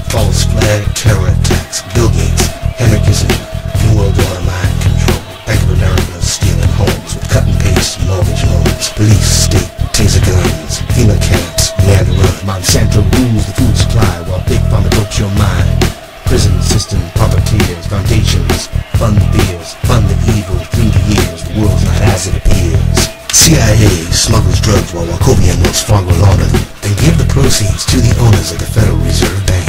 false flag, terror attacks, Bill Gates, Henry Kissinger, New World Order, mind control, Bank of America stealing homes with cut and paste mortgage loans, police, state, taser guns, FEMA camps, man to run, Monsanto rules the food supply while Big Pharma dopes your mind. Prison system, puppeteers, foundations, fund the beers, fund the evil through the years, the world's not as it appears. CIA smuggles drugs while Wachovia and Wells Fargo launder them, then give the proceeds to the owners of the Federal Reserve Bank.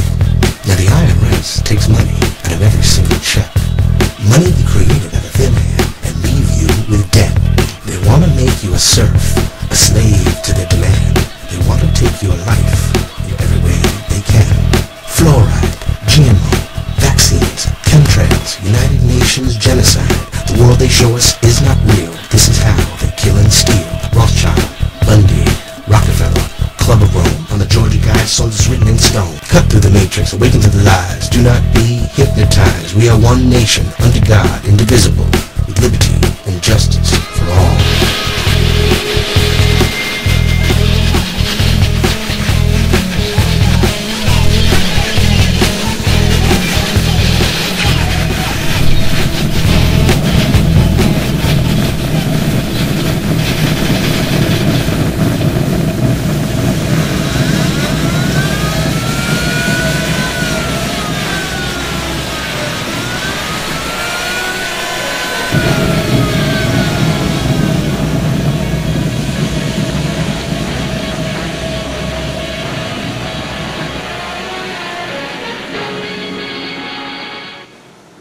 Now the IRS takes money out of every single check. Money they created out of thin air and leave you with debt. They want to make you a serf, a slave to their demand. They want to take your life in every way they can. Fluoride, GMO, vaccines, chemtrails, United Nations genocide. The world they show us is not real. This is how they kill and steal. Rothschild, Bundy, Rockefeller, Club of Rome. On the Georgia Guidestones it's written in stone. Cut through the matrix, awaken to the lies. Do not be hypnotized. We are one nation, under God, indivisible, with liberty and justice for all.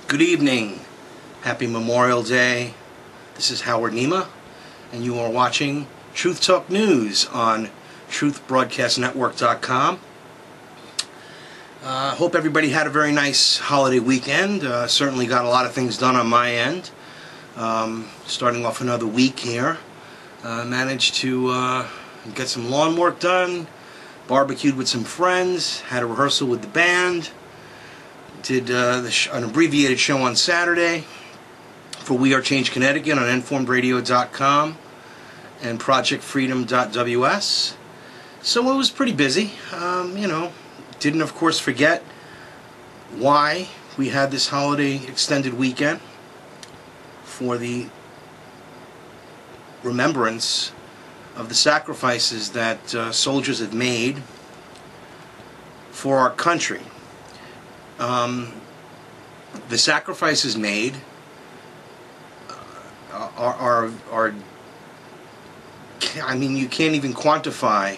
Good evening. Happy Memorial Day. This is Howard Nema, and you are watching Truth Talk News on truthbroadcastnetwork.com. Hope everybody had a very nice holiday weekend. Certainly got a lot of things done on my end. Starting off another week here. Managed to get some lawn work done, barbecued with some friends, had a rehearsal with the band. Did an abbreviated show on Saturday for We Are Change Connecticut on informedradio.com and projectfreedom.ws. So it was pretty busy. Didn't of course forget why we had this holiday extended weekend, for the remembrance of the sacrifices that soldiers have made for our country. The sacrifices made are I mean, you can't even quantify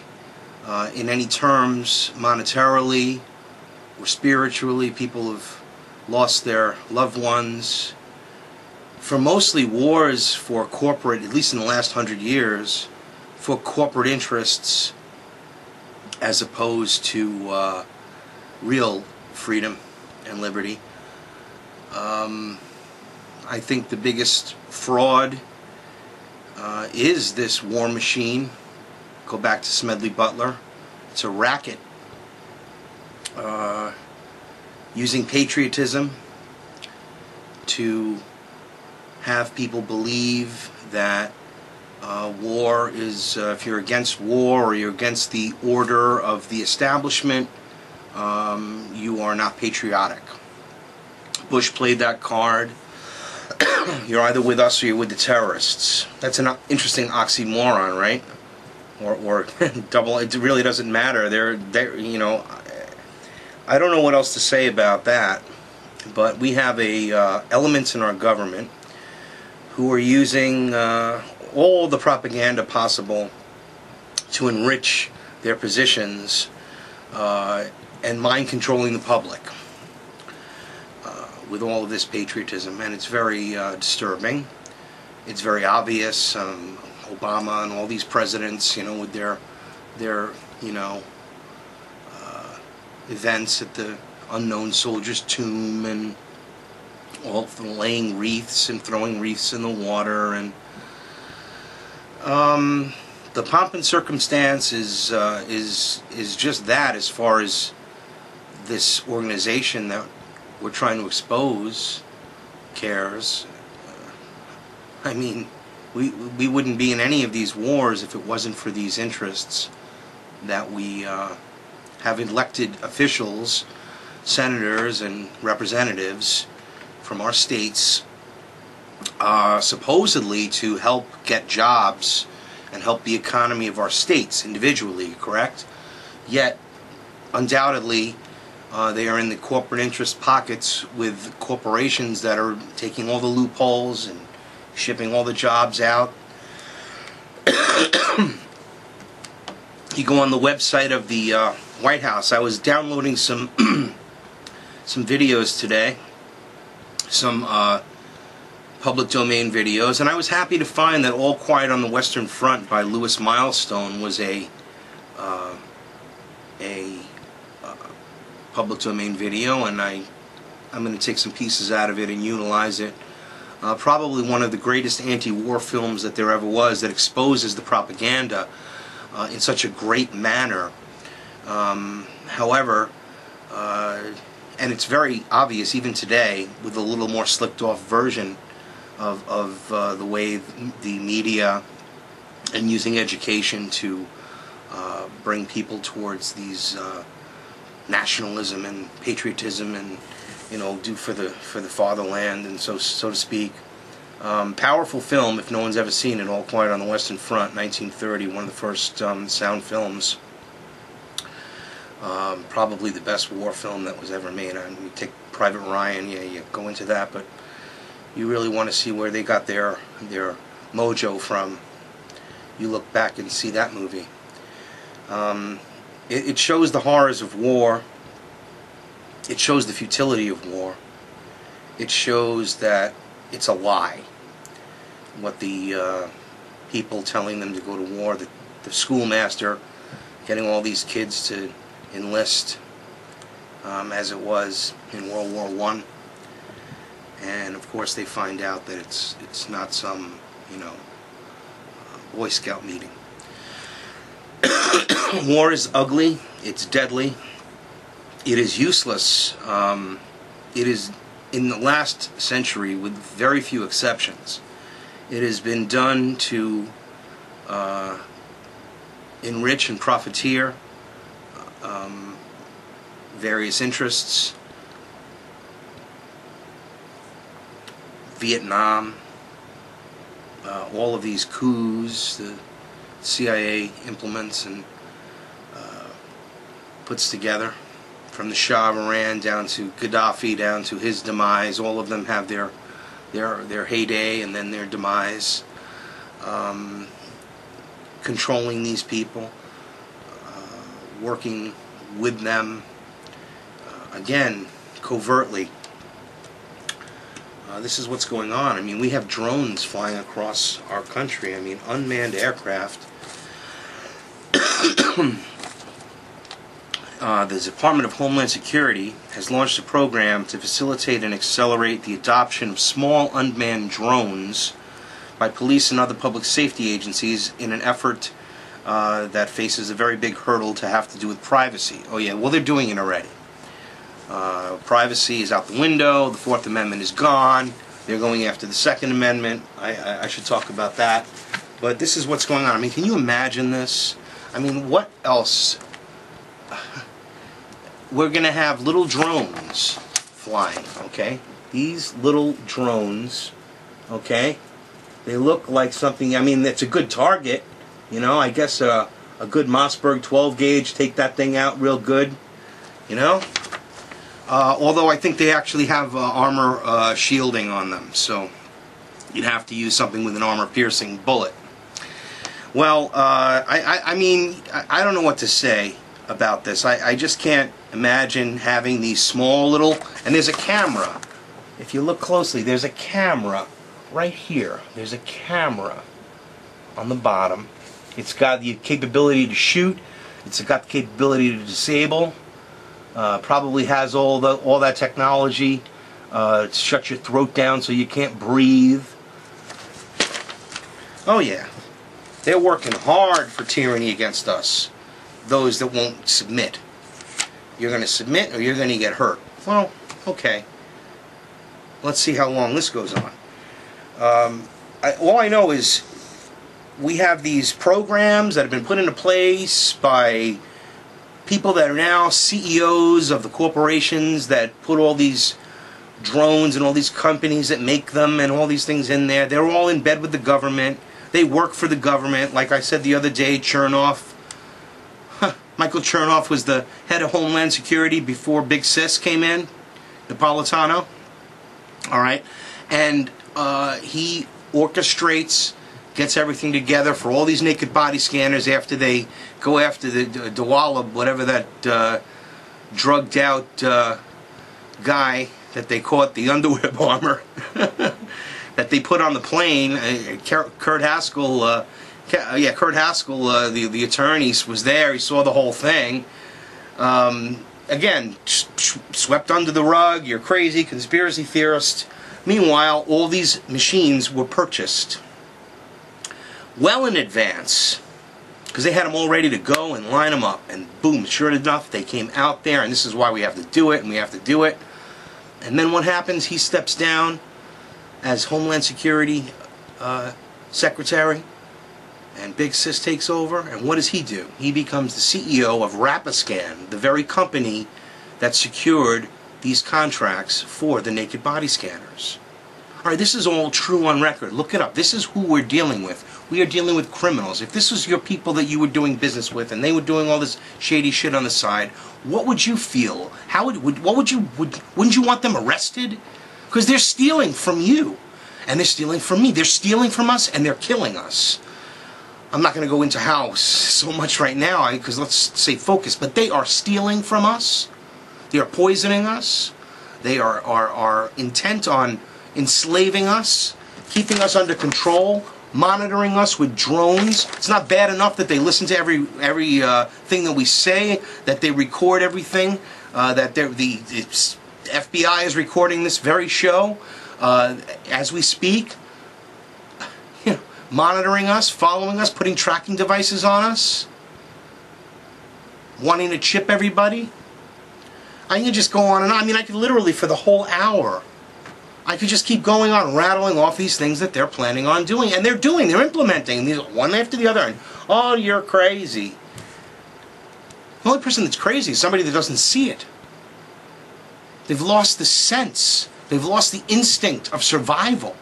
in any terms monetarily or spiritually. People have lost their loved ones for mostly wars for corporate, at least in the last 100 years, for corporate interests, as opposed to real freedom and liberty. I think the biggest fraud is this war machine. Go back to Smedley Butler. It's a racket using patriotism to have people believe that war is, if you're against war or you're against the order of the establishment, you are not patriotic. Bush played that card. You're either with us or you're with the terrorists. That's an interesting oxymoron, right? Or double. It really doesn't matter. They're I don't know what else to say about that. But we have elements in our government who are using all the propaganda possible to enrich their positions and mind controlling the public with all of this patriotism, and it's very disturbing. It's very obvious. Obama and all these presidents, with their events at the unknown soldier's tomb, and all laying wreaths and throwing wreaths in the water, and the pomp and circumstance is just that, as far as this organization that we're trying to expose cares. I mean, we wouldn't be in any of these wars if it wasn't for these interests that we have elected officials senators and representatives from our states, supposedly to help get jobs and help the economy of our states individually, correct? Yet, undoubtedly, they are in the corporate interest pockets with corporations that are taking all the loopholes and shipping all the jobs out. You go on the website of the White House. I was downloading some some videos today, some public domain videos, and I was happy to find that All Quiet on the Western Front by Lewis Milestone was a public domain video, and I'm going to take some pieces out of it and utilize it. Probably one of the greatest anti-war films that there ever was, that exposes the propaganda in such a great manner. However, and it's very obvious even today with a little more slicked off version of the way the media and using education to bring people towards these nationalism and patriotism and, you know, do for the fatherland and so to speak. Powerful film if no one's ever seen it. All Quiet on the Western Front, 1930, one of the first sound films. Probably the best war film that was ever made. I mean, you take Private Ryan, yeah, you go into that, but you really want to see where they got their mojo from. You look back and see that movie. It shows the horrors of war. It shows the futility of war. It shows that it's a lie. What the people telling them to go to war, the schoolmaster getting all these kids to enlist, as it was in World War I. And of course they find out that it's not some, you know, Boy Scout meeting. War is ugly. It's deadly. It is useless. It is, in the last century, with very few exceptions, it has been done to enrich and profiteer various interests. Vietnam, all of these coups the CIA implements and puts together, from the Shah of Iran down to Gaddafi, down to his demise. All of them have their heyday and then their demise. Controlling these people, working with them, again, covertly. This is what's going on. I mean, we have drones flying across our country. I mean, unmanned aircraft. The Department of Homeland Security has launched a program to facilitate and accelerate the adoption of small unmanned drones by police and other public safety agencies in an effort that faces a very big hurdle to have to do with privacy. Oh yeah, well, they're doing it already. Privacy is out the window. The Fourth Amendment is gone. They're going after the Second Amendment. I should talk about that. But this is what's going on. I mean, can you imagine this? I mean, what else? We're going to have little drones flying, okay? These little drones, okay? They look like something, I mean, it's a good target. You know, I guess a good Mossberg 12 gauge, take that thing out real good, you know? Although I think they actually have armor shielding on them, so you'd have to use something with an armor-piercing bullet. Well, I mean, I don't know what to say about this. I just can't imagine having these small little, and there's a camera. If you look closely, there's a camera right here. There's a camera on the bottom. It's got the capability to shoot. It's got the capability to disable. Probably has all that technology to shut your throat down so you can't breathe. Oh yeah, they're working hard for tyranny against us. Those that won't submit. You're going to submit or you're going to get hurt. Well, okay. Let's see how long this goes on. All I know is we have these programs that have been put into place by people that are now CEOs of the corporations that put all these drones and all these companies that make them and all these things in there, they're all in bed with the government. They work for the government. Like I said the other day, Chernoff, Michael Chernoff was the head of Homeland Security before Big Sis came in, Napolitano. All right, and he orchestrates, gets everything together for all these naked body scanners after they go after the Dawala, whatever that drugged out guy that they caught, the underwear bomber that they put on the plane. Kurt Haskell, Kurt Haskell, the attorney, was there. He saw the whole thing. Again, swept under the rug. You're crazy, conspiracy theorist. Meanwhile, all these machines were purchased well in advance, because they had them all ready to go and line them up. And boom, sure enough, they came out there, and this is why we have to do it, and we have to do it. And then what happens? He steps down as Homeland Security Secretary, and Big Sis takes over, and what does he do? He becomes the CEO of Rapiscan, the very company that secured these contracts for the naked body scanners. All right, this is all true on record. Look it up. This is who we're dealing with. We are dealing with criminals. If this was your people that you were doing business with, and they were doing all this shady shit on the side, what would you feel? Wouldn't you want them arrested? Because they're stealing from you, and they're stealing from me. They're stealing from us, and they're killing us. I'm not going to go into how so much right now, because let's stay focused. But they are stealing from us. They are poisoning us. They are intent on enslaving us, keeping us under control, monitoring us with drones. It's not bad enough that they listen to every thing that we say, that they record everything, that the FBI is recording this very show as we speak. You know, monitoring us, following us, putting tracking devices on us, wanting to chip everybody. I can just go on and on. I mean, I could literally, for the whole hour, I could just keep going on, rattling off these things that they're planning on doing. And they're implementing these one after the other. And, oh, you're crazy. The only person that's crazy is somebody that doesn't see it. They've lost the sense. They've lost the instinct of survival.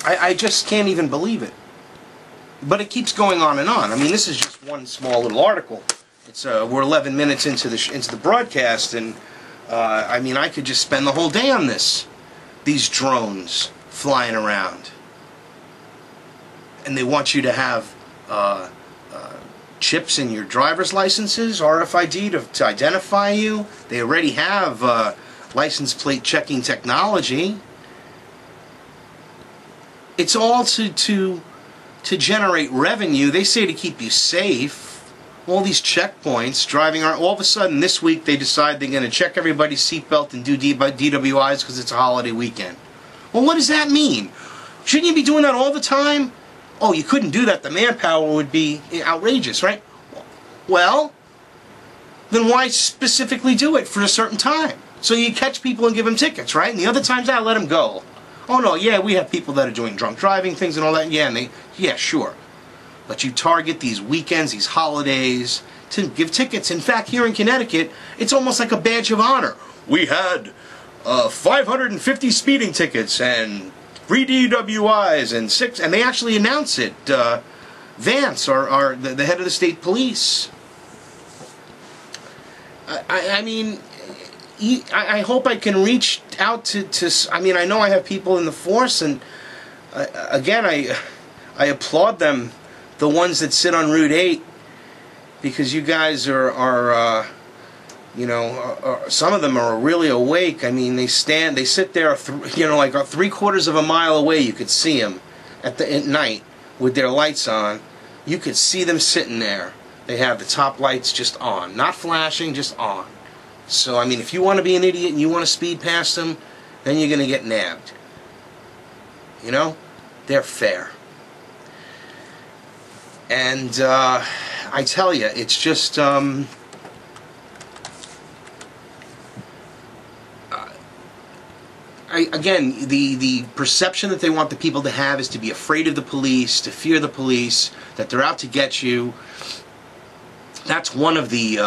I just can't even believe it. But it keeps going on and on. I mean, this is just one small little article. It's we're 11 minutes into the broadcast, and I mean, I could just spend the whole day on this. These drones flying around, and they want you to have chips in your driver's licenses, RFID to identify you. They already have license plate checking technology. It's all to generate revenue. They say to keep you safe. All these checkpoints, driving around. All of a sudden, this week, they decide they're going to check everybody's seatbelt and do DWIs because it's a holiday weekend. Well, what does that mean? Shouldn't you be doing that all the time? Oh, you couldn't do that. The manpower would be outrageous, right? Well, then why specifically do it for a certain time? So you catch people and give them tickets, right? And the other times, let them go. Oh no, yeah, we have people that are doing drunk driving things and all that. Yeah, yeah, sure. But you target these weekends, these holidays, to give tickets. In fact, here in Connecticut, it's almost like a badge of honor. We had 550 speeding tickets and 3 DWIs and 6, and they actually announce it. Vance, the head of the state police. I mean, I hope I can reach out to I mean, I know I have people in the force, and again, I applaud them, the ones that sit on Route 8, because you guys are you know, some of them are really awake. I mean, they sit there, you know, like 3/4 of a mile away. You could see them at night with their lights on. You could see them sitting there. They have the top lights just on, not flashing, just on. So, I mean, if you want to be an idiot and you want to speed past them, then you're going to get nabbed. You know? They're fair. And I tell you, it's just... again, the perception that they want the people to have is to be afraid of the police, to fear the police, that they're out to get you. That's one of the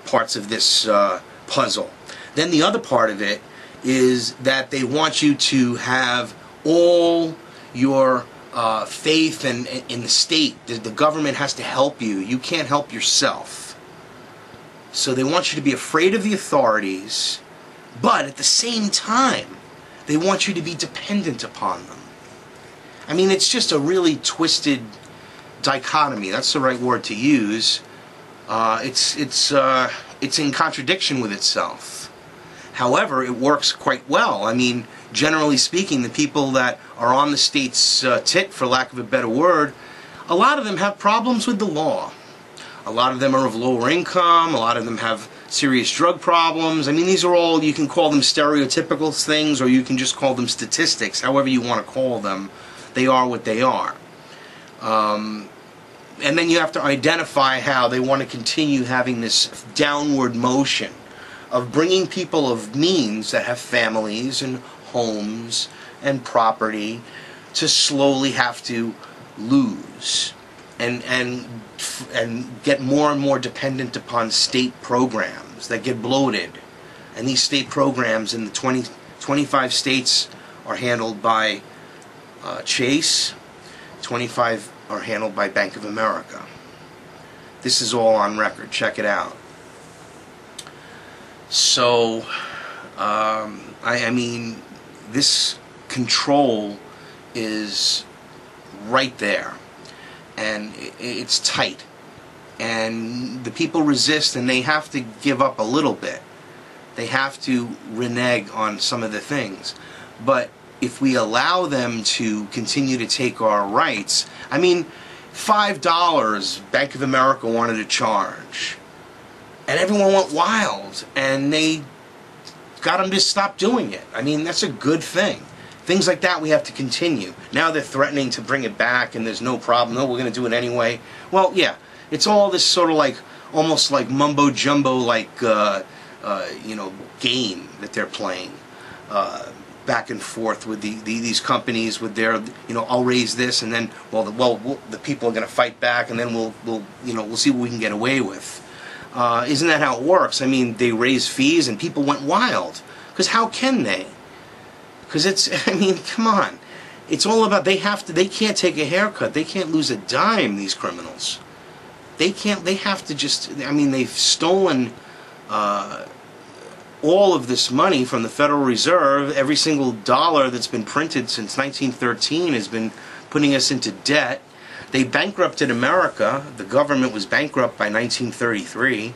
parts of this puzzle. Then the other part of it is that they want you to have all your faith in the state. The government has to help you. You can't help yourself. So they want you to be afraid of the authorities, but at the same time, they want you to be dependent upon them. I mean, it's just a really twisted dichotomy. That's the right word to use. It's in contradiction with itself. However, it works quite well. I mean, generally speaking, the people that are on the state's tit, for lack of a better word, a lot of them have problems with the law. A lot of them are of lower income. A lot of them have serious drug problems. I mean, these are all, you can call them stereotypical things, or you can just call them statistics, however you want to call them. They are what they are. And then you have to identify how they want to continue having this downward motion of bringing people of means that have families and homes and property to slowly have to lose and get more and more dependent upon state programs that get bloated. And these state programs in the 25 states are handled by Chase, 25 are handled by Bank of America. This is all on record. Check it out. So, I mean, this control is right there, and it's tight, and the people resist, and they have to give up a little bit. They have to renege on some of the things, but if we allow them to continue to take our rights, I mean, $5 Bank of America wanted to charge, and everyone went wild, and they got them to stop doing it. I mean, that's a good thing. Things like that we have to continue. Now they're threatening to bring it back, and there's no problem. No, we're going to do it anyway. Well, yeah, it's all this sort of like, almost like mumbo jumbo, like game that they're playing. Back and forth with these companies with their, I'll raise this, and then the people are going to fight back, and then we'll see what we can get away with. Isn't that how it works? I mean, they raise fees, and people went wild. Because how can they? Because I mean, come on. It's all about, they can't take a haircut. They can't lose a dime, these criminals. They have to just, I mean, they've stolen all of this money from the Federal Reserve. Every single dollar that's been printed since 1913 has been putting us into debt. They bankrupted America. The government was bankrupt by 1933,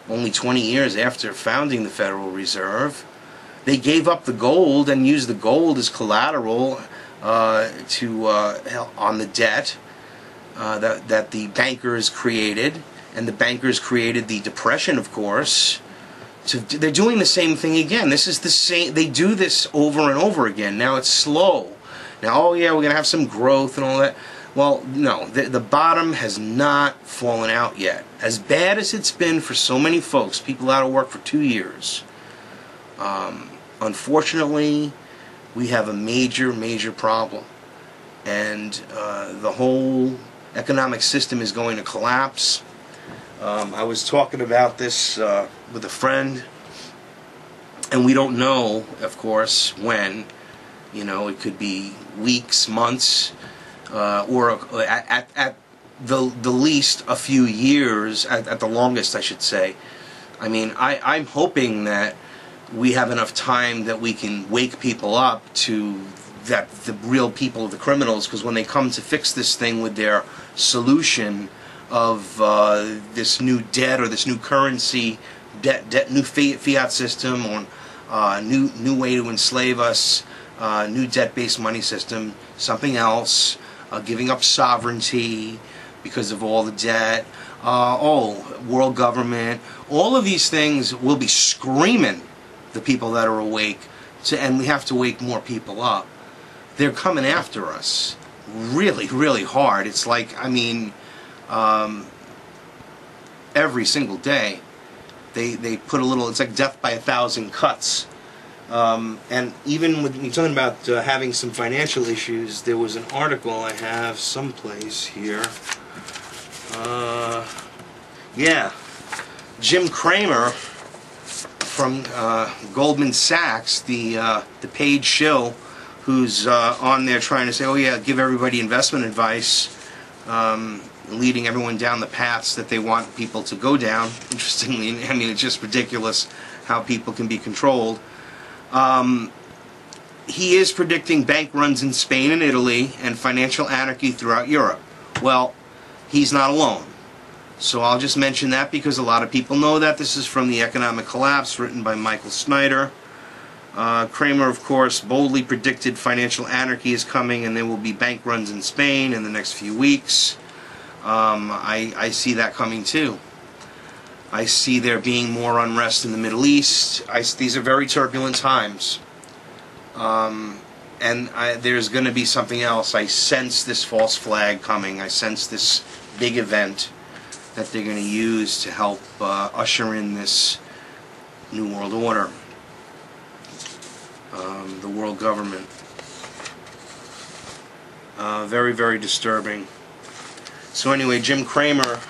only 20 years after founding the Federal Reserve. They gave up the gold and used the gold as collateral on the debt that the bankers created, and the bankers created the Depression, of course. So they're doing the same thing again. This is the same. They do this over and over again. Now it's slow. Now, oh yeah, we're gonna have some growth and all that. Well, no, the bottom has not fallen out yet. As bad as it's been for so many folks, people out of work for 2 years. Unfortunately, we have a major problem, and the whole economic system is going to collapse. I was talking about this with a friend, and we don't know, of course, when. It could be weeks, months, or at the least a few years, at the longest, I should say. I mean, I'm hoping that we have enough time that we can wake people up to that the real people, the criminals, because when they come to fix this thing with their solution of this new debt or this new currency, new fiat system, or new way to enslave us, new debt-based money system, something else, giving up sovereignty because of all the debt, world government, all of these things will be screaming the people that are awake, and we have to wake more people up. They're coming after us really, really hard. It's like, I mean, every single day they put a little, it's like death by 1,000 cuts. And even when you're talking about having some financial issues, there was an article I have someplace here. Yeah, Jim Cramer from Goldman Sachs, the paid shill, who's on there trying to say, oh yeah, give everybody investment advice, leading everyone down the paths that they want people to go down. Interestingly, I mean, it's just ridiculous how people can be controlled. He is predicting bank runs in Spain and Italy and financial anarchy throughout Europe. Well, he's not alone. So I'll just mention that because a lot of people know that. This is from The Economic Collapse, written by Michael Snyder. Cramer, of course, boldly predicted financial anarchy is coming and there will be bank runs in Spain in the next few weeks. I see that coming too. I see there being more unrest in the Middle East. These are very turbulent times. And there's going to be something else. I sense this false flag coming. I sense this big event that they're going to use to help usher in this new world order. The world government. Very, very disturbing. So anyway, Jim Cramer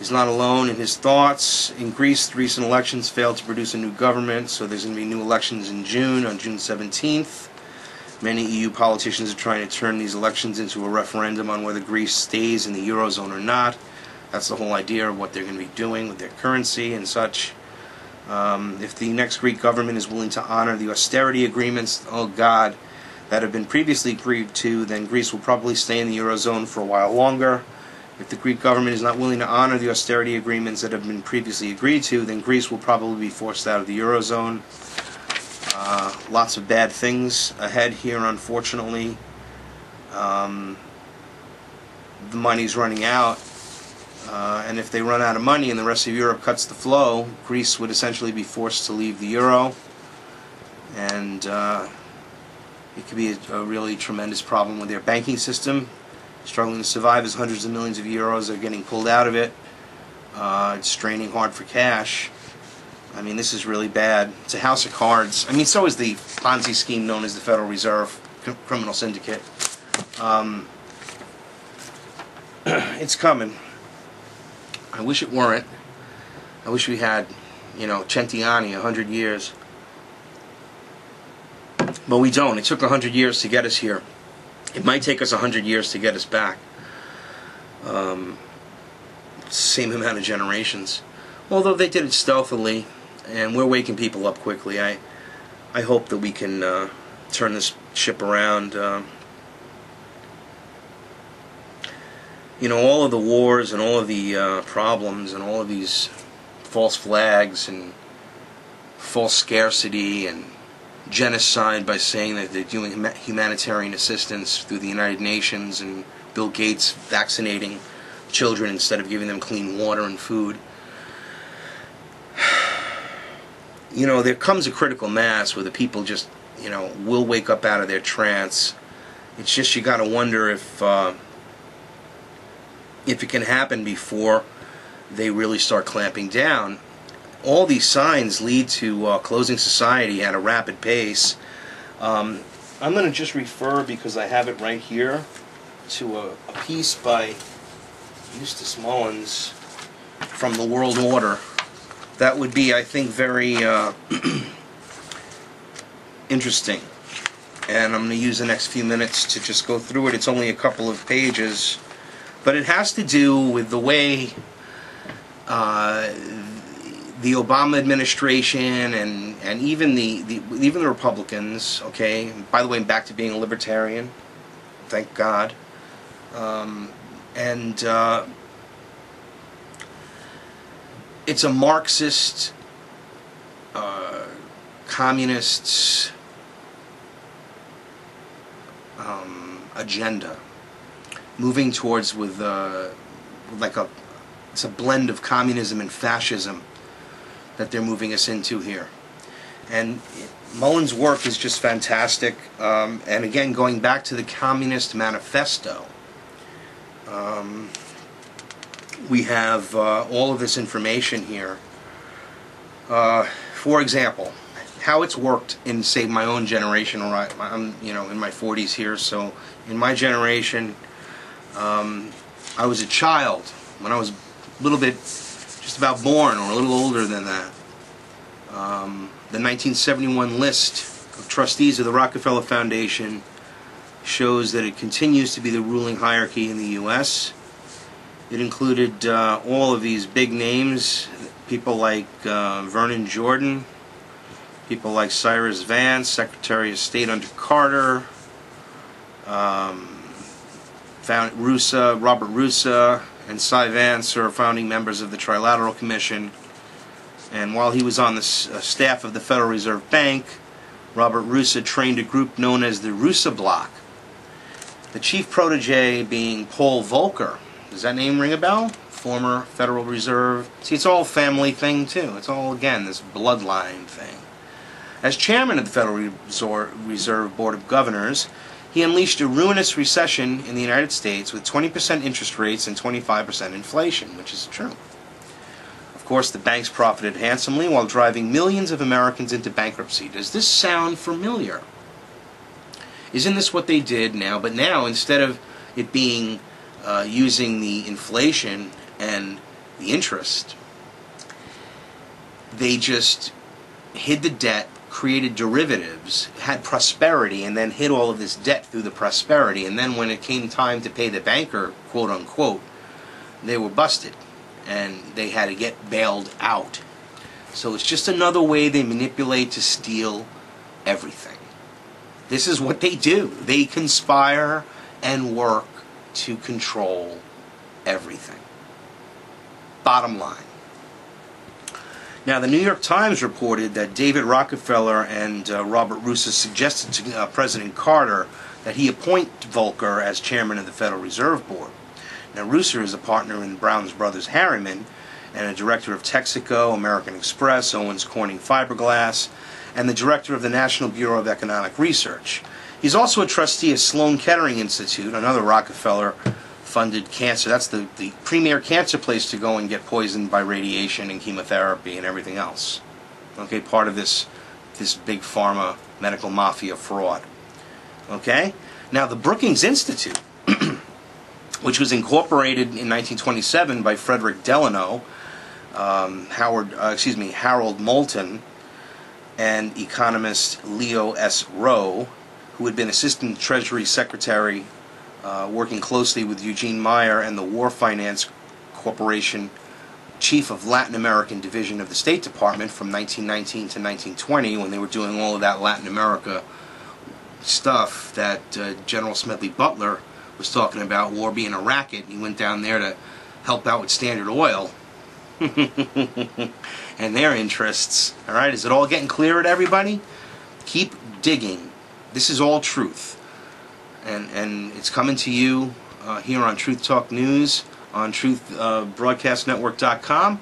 is not alone in his thoughts. In Greece, recent elections failed to produce a new government, so there's going to be new elections in June, on June 17th. Many EU politicians are trying to turn these elections into a referendum on whether Greece stays in the Eurozone or not. That's the whole idea of what they're going to be doing with their currency and such. If the next Greek government is willing to honor the austerity agreements, oh God, that have been previously agreed to, then Greece will probably stay in the Eurozone for a while longer. If the Greek government is not willing to honor the austerity agreements that have been previously agreed to, then Greece will probably be forced out of the Eurozone. Lots of bad things ahead here, unfortunately. The money's running out. And if they run out of money and the rest of Europe cuts the flow, Greece would essentially be forced to leave the euro. And it could be a really tremendous problem with their banking system. Struggling to survive as hundreds of millions of euros are getting pulled out of it. It's straining hard for cash. I mean, this is really bad. It's a house of cards. I mean, so is the Ponzi scheme known as the Federal Reserve criminal syndicate. It's coming. I wish it weren't. I wish we had, Chantilly 100 years. But we don't. It took 100 years to get us here. It might take us 100 years to get us back. Same amount of generations. Although they did it stealthily, and we're waking people up quickly. I hope that we can turn this ship around. All of the wars and all of the problems and all of these false flags and false scarcity and genocide by saying that they're doing humanitarian assistance through the United Nations, and Bill Gates vaccinating children instead of giving them clean water and food. There comes a critical mass where the people just, will wake up out of their trance. It's just you got to wonder if it can happen before they really start clamping down. All these signs lead to closing society at a rapid pace. I'm going to just refer, because I have it right here, to a piece by Eustace Mullins from The World Order. That would be, I think, very interesting. And I'm going to use the next few minutes to just go through it. It's only a couple of pages. But it has to do with the way the Obama administration and even even the Republicans, okay, by the way, back to being a libertarian, thank God, it's a Marxist, communist agenda, moving towards with it's a blend of communism and fascism that they're moving us into here. And Mullins' work is just fantastic. And again, going back to the Communist Manifesto, we have all of this information here. For example, how it's worked in, say, my own generation. Or I'm, in my 40s here, so in my generation, I was a child when I was a little bit, just about born, or a little older than that. The 1971 list of trustees of the Rockefeller Foundation shows that it continues to be the ruling hierarchy in the U.S. It included all of these big names, people like Vernon Jordan, people like Cyrus Vance, Secretary of State under Carter, Robert Russa, and Cy Vance are founding members of the Trilateral Commission. And while he was on the staff of the Federal Reserve Bank, Robert Russa trained a group known as the Russa Bloc. The chief protege being Paul Volcker. Does that name ring a bell? Former Federal Reserve. See, it's all a family thing too. It's all, again, this bloodline thing. As chairman of the Federal Reserve Board of Governors, he unleashed a ruinous recession in the United States with 20% interest rates and 25% inflation, which is true. Of course, the banks profited handsomely while driving millions of Americans into bankruptcy. Does this sound familiar? Isn't this what they did now? But now, instead of it being using the inflation and the interest, they just hid the debt, created derivatives, had prosperity, and then hid all of this debt through the prosperity. And then when it came time to pay the banker, quote unquote, they were busted and they had to get bailed out. So it's just another way they manipulate to steal everything. This is what they do. They conspire and work to control everything. Bottom line. Now, the New York Times reported that David Rockefeller and Robert Russa suggested to President Carter that he appoint Volcker as chairman of the Federal Reserve Board. Now, Russa is a partner in Brown Brothers Harriman and a director of Texaco, American Express, Owens Corning Fiberglass, and the director of the National Bureau of Economic Research. He's also a trustee of Sloan Kettering Institute, another Rockefeller-funded cancer. That's the premier cancer place to go and get poisoned by radiation and chemotherapy and everything else. Okay, part of this big pharma medical mafia fraud. Okay? Now, the Brookings Institute, which was incorporated in 1927 by Frederick Delano, Harold Moulton, and economist Leo S. Rowe, who had been Assistant Treasury Secretary working closely with Eugene Meyer and the War Finance Corporation Chief of Latin American Division of the State Department from 1919 to 1920, when they were doing all of that Latin America stuff that General Smedley Butler was talking about, war being a racket. He went down there to help out with Standard Oil and their interests. All right, is it all getting clear to everybody? Keep digging. This is all truth, and it's coming to you here on Truth Talk News on truthbroadcastnetwork.com.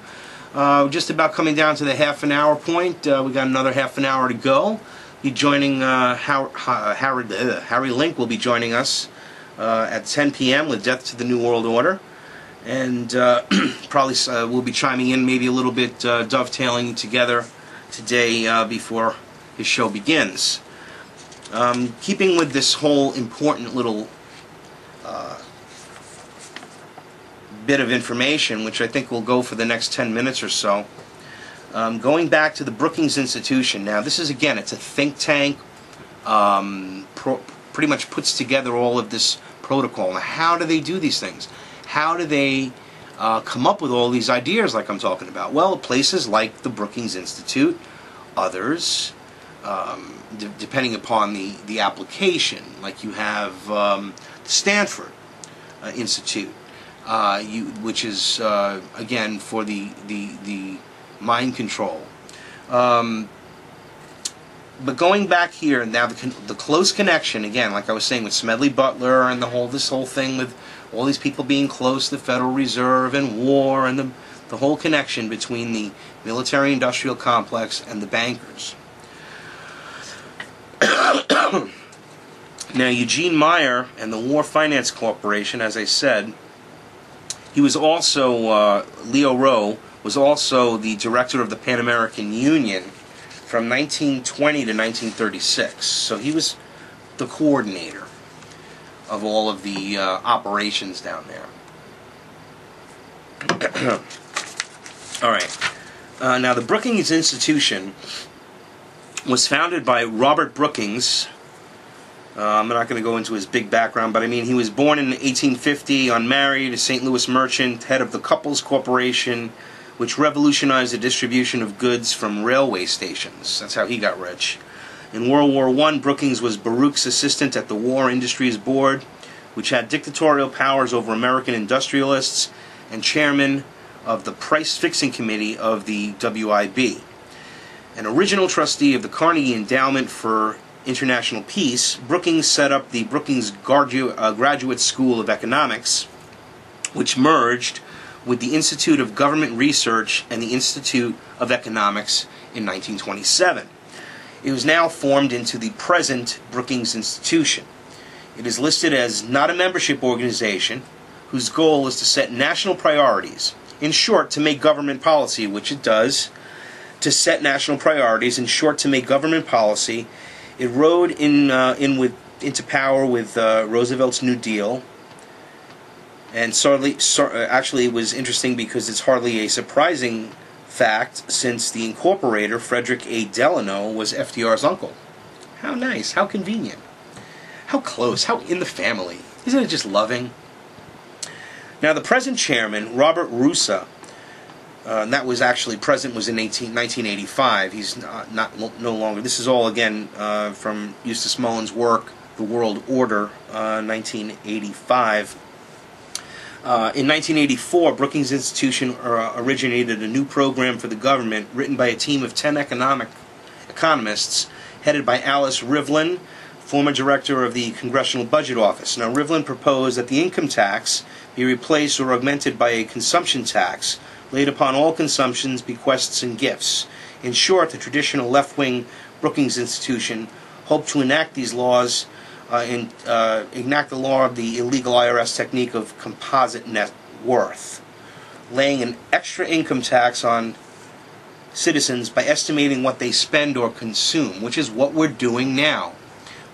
Just about coming down to the half an hour point. We got another half an hour to go. Be joining Harry Link will be joining us at 10 p.m. with Death to the New World Order, and probably we'll be chiming in maybe a little bit, dovetailing together today before his show begins. Keeping with this whole important little bit of information, which I think will go for the next 10 minutes or so, going back to the Brookings Institution. Now, this is, again, it's a think tank, pretty much puts together all of this protocol. Now, how do they do these things? How do they come up with all these ideas like I'm talking about? Well, places like the Brookings Institute, others, depending upon the application, like you have the Stanford Institute, which is again for the mind control. But going back here now, the close connection again, like I was saying with Smedley Butler and this whole thing with all these people being close to the Federal Reserve and war and the whole connection between the military-industrial complex and the bankers. Now, Eugene Meyer and the War Finance Corporation, as I said, he was also, Leo Rowe was also the director of the Pan American Union from 1920 to 1936. So he was the coordinator of all of the operations down there. All right. Now, the Brookings Institution was founded by Robert Brookings. I'm not going to go into his big background, but I mean, he was born in 1850, unmarried, a St. Louis merchant, head of the Couples Corporation, which revolutionized the distribution of goods from railway stations. That's how he got rich. In World War I, Brookings was Baruch's assistant at the War Industries Board, which had dictatorial powers over American industrialists, and chairman of the Price-Fixing Committee of the WIB. An original trustee of the Carnegie Endowment for International Peace, Brookings set up the Brookings Graduate School of Economics, which merged with the Institute of Government Research and the Institute of Economics in 1927. It was now formed into the present Brookings Institution. It is listed as not a membership organization whose goal is to set national priorities. In short, to make government policy, which it does, to set national priorities, in short, to make government policy. It rode into power with Roosevelt's New Deal, and actually it was interesting because it's hardly a surprising fact since the incorporator, Frederick A. Delano, was FDR's uncle. How nice, how convenient, how close, how in the family. Isn't it just loving? Now, the present chairman, Robert Russa, that was actually present was in 1985. He's no longer. This is all again from Eustace Mullen's work, The World Order, 1985. In 1984, Brookings Institution originated a new program for the government written by a team of 10 economists headed by Alice Rivlin, former director of the Congressional Budget Office. Now, Rivlin proposed that the income tax be replaced or augmented by a consumption tax laid upon all consumptions, bequests, and gifts. In short, the traditional left-wing Brookings Institution hoped to enact these laws enact the law of the illegal IRS technique of composite net worth, laying an extra income tax on citizens by estimating what they spend or consume, which is what we're doing now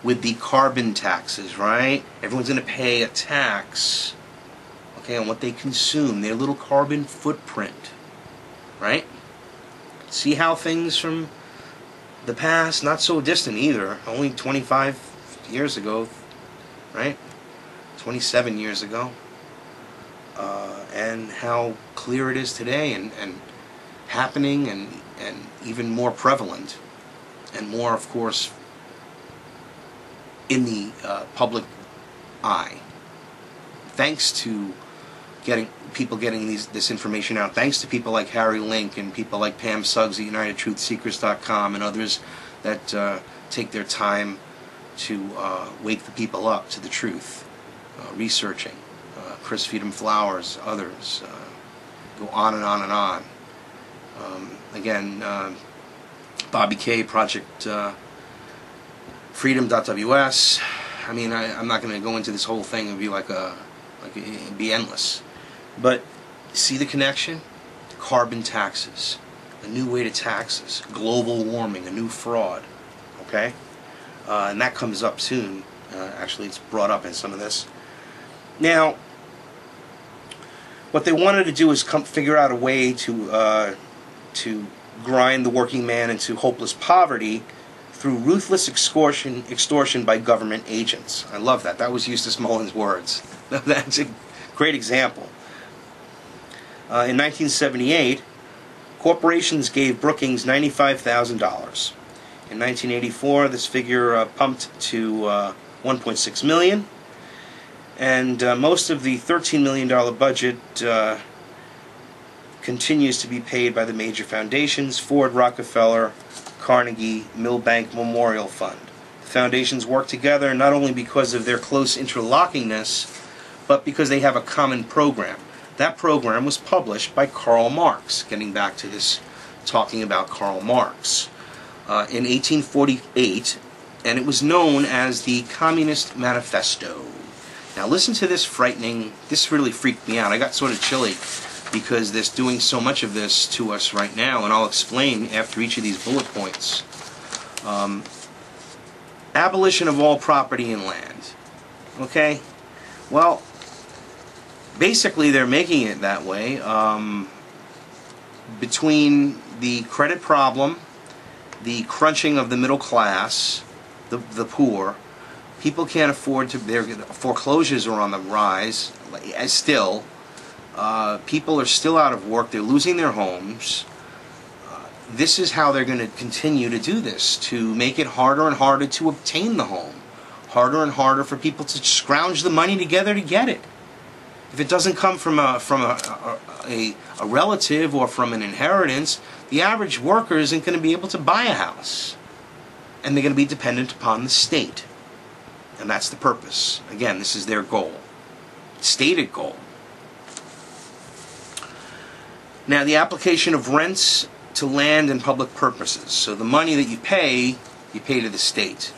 with the carbon taxes, right? Everyone's going to pay a tax, okay, on what they consume, their little carbon footprint, right? See how things from the past, not so distant either, only 25 years ago, right? 27 years ago, and how clear it is today, and happening, and even more prevalent, and more, of course, in the public eye, thanks to people getting this information out, thanks to people like Harry Link and people like Pam Suggs at UnitedTruthSeekers.com and others that take their time to wake the people up to the truth, researching, Chris Freedom Flowers, others, go on and on and on. Again, Bobby K, Project Freedom.ws. I mean, I'm not going to go into this whole thing. It would be it'd be endless. But see the connection? Carbon taxes, a new way to taxes, global warming, a new fraud. Okay, and that comes up soon. Actually, it's brought up in some of this. Now, what they wanted to do is figure out a way to grind the working man into hopeless poverty through ruthless extortion by government agents. I love that. That was Eustace Mullen's words. That's a great example. In 1978, corporations gave Brookings $95,000. In 1984, this figure pumped to $1.6 million, and most of the $13 million budget continues to be paid by the major foundations: Ford, Rockefeller, Carnegie, Milbank Memorial Fund. The foundations work together not only because of their close interlockingness, but because they have a common program. That program was published by Karl Marx, getting back to this, talking about Karl Marx, in 1848, and it was known as the Communist Manifesto. Now listen to this this really freaked me out. I got sort of chilly because they're doing so much of this to us right now, and I'll explain after each of these bullet points. Abolition of all property and land. Okay? Well, basically they're making it that way. Between the credit problem, the crunching of the middle class, the poor, people can't afford to, their foreclosures are on the rise, still. People are still out of work, they're losing their homes. This is how they're going to continue to do this, to make it harder and harder to obtain the home. Harder and harder for people to scrounge the money together to get it. If it doesn't come from a relative or from an inheritance, the average worker isn't going to be able to buy a house. And they're going to be dependent upon the state. And that's the purpose. Again, this is their goal. Stated goal. Now, the application of rents to land and public purposes. So the money that you pay to the state.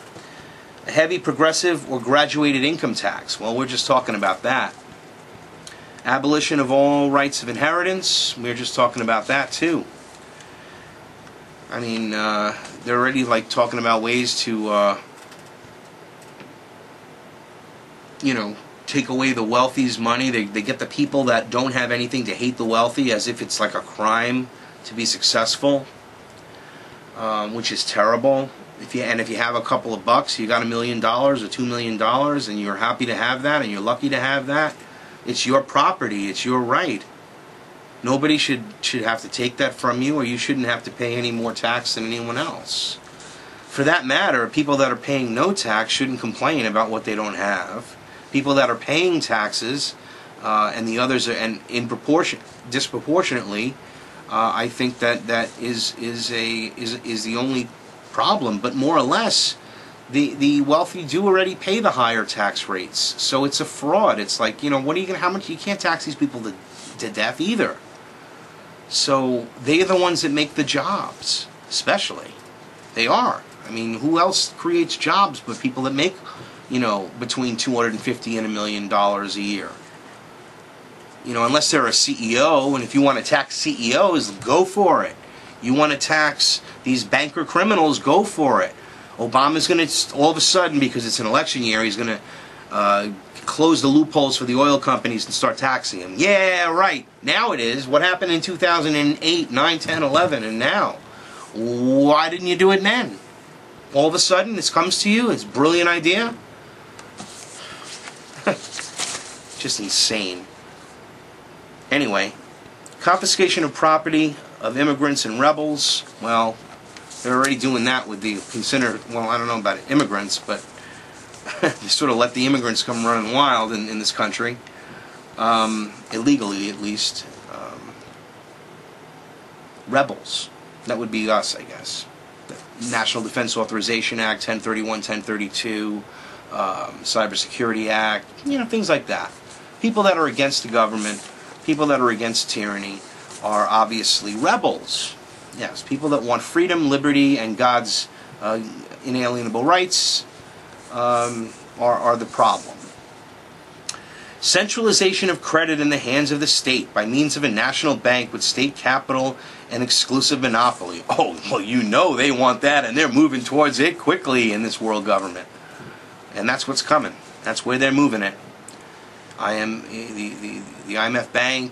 A heavy progressive or graduated income tax. Well, we're just talking about that. Abolition of all rights of inheritance. We're just talking about that too. I mean, they're already like talking about ways to, take away the wealthy's money. They get the people that don't have anything to hate the wealthy as if it's like a crime to be successful, which is terrible. If you have a couple of bucks, you got $1 million or $2 million, and you're happy to have that, and you're lucky to have that. It's your property. It's your right. Nobody should have to take that from you, or you shouldn't have to pay any more tax than anyone else. For that matter, people that are paying no tax shouldn't complain about what they don't have. People that are paying taxes, and the others are, and in proportion, disproportionately, I think that is the only problem. But more or less, the wealthy do already pay the higher tax rates, so it's a fraud. It's like, what are you gonna? How much? You can't tax these people to death either. So they're the ones that make the jobs, especially. They are. I mean, who else creates jobs but people that make, between $250 and $1 million a year? Unless they're a CEO, and if you want to tax CEOs, go for it. You want to tax these banker criminals, go for it. Obama's going to, all of a sudden, because it's an election year, he's going to close the loopholes for the oil companies and start taxing them. Yeah, right. Now it is. What happened in 2008, 9, 10, 11, and now? Why didn't you do it then? All of a sudden, this comes to you. It's a brilliant idea. Just insane. Anyway, confiscation of property of immigrants and rebels. Well, they're already doing that with the I don't know about immigrants, but they sort of let the immigrants come running wild in this country, illegally at least. Rebels. That would be us, I guess. The National Defense Authorization Act, 1031, 1032, Cybersecurity Act, things like that. People that are against the government, people that are against tyranny, are obviously rebels. Yes, people that want freedom, liberty, and God's inalienable rights are the problem. Centralization of credit in the hands of the state by means of a national bank with state capital and exclusive monopoly. Oh, well, they want that, and they're moving towards it quickly in this world government. And that's what's coming. That's where they're moving it. The IMF bank.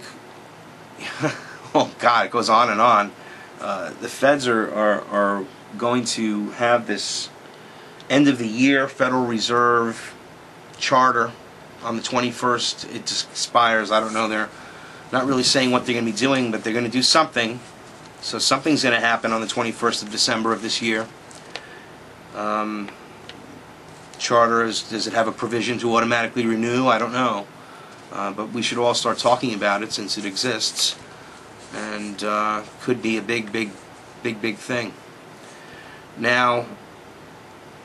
Oh God, it goes on and on. The feds are going to have this end of the year Federal Reserve charter on the 21st. It just expires. I don't know. They're not really saying what they're going to be doing, but they're going to do something. So something's going to happen on the 21st of December of this year. Charter, does it have a provision to automatically renew? I don't know. But we should all start talking about it since it exists. And could be a big thing. Now,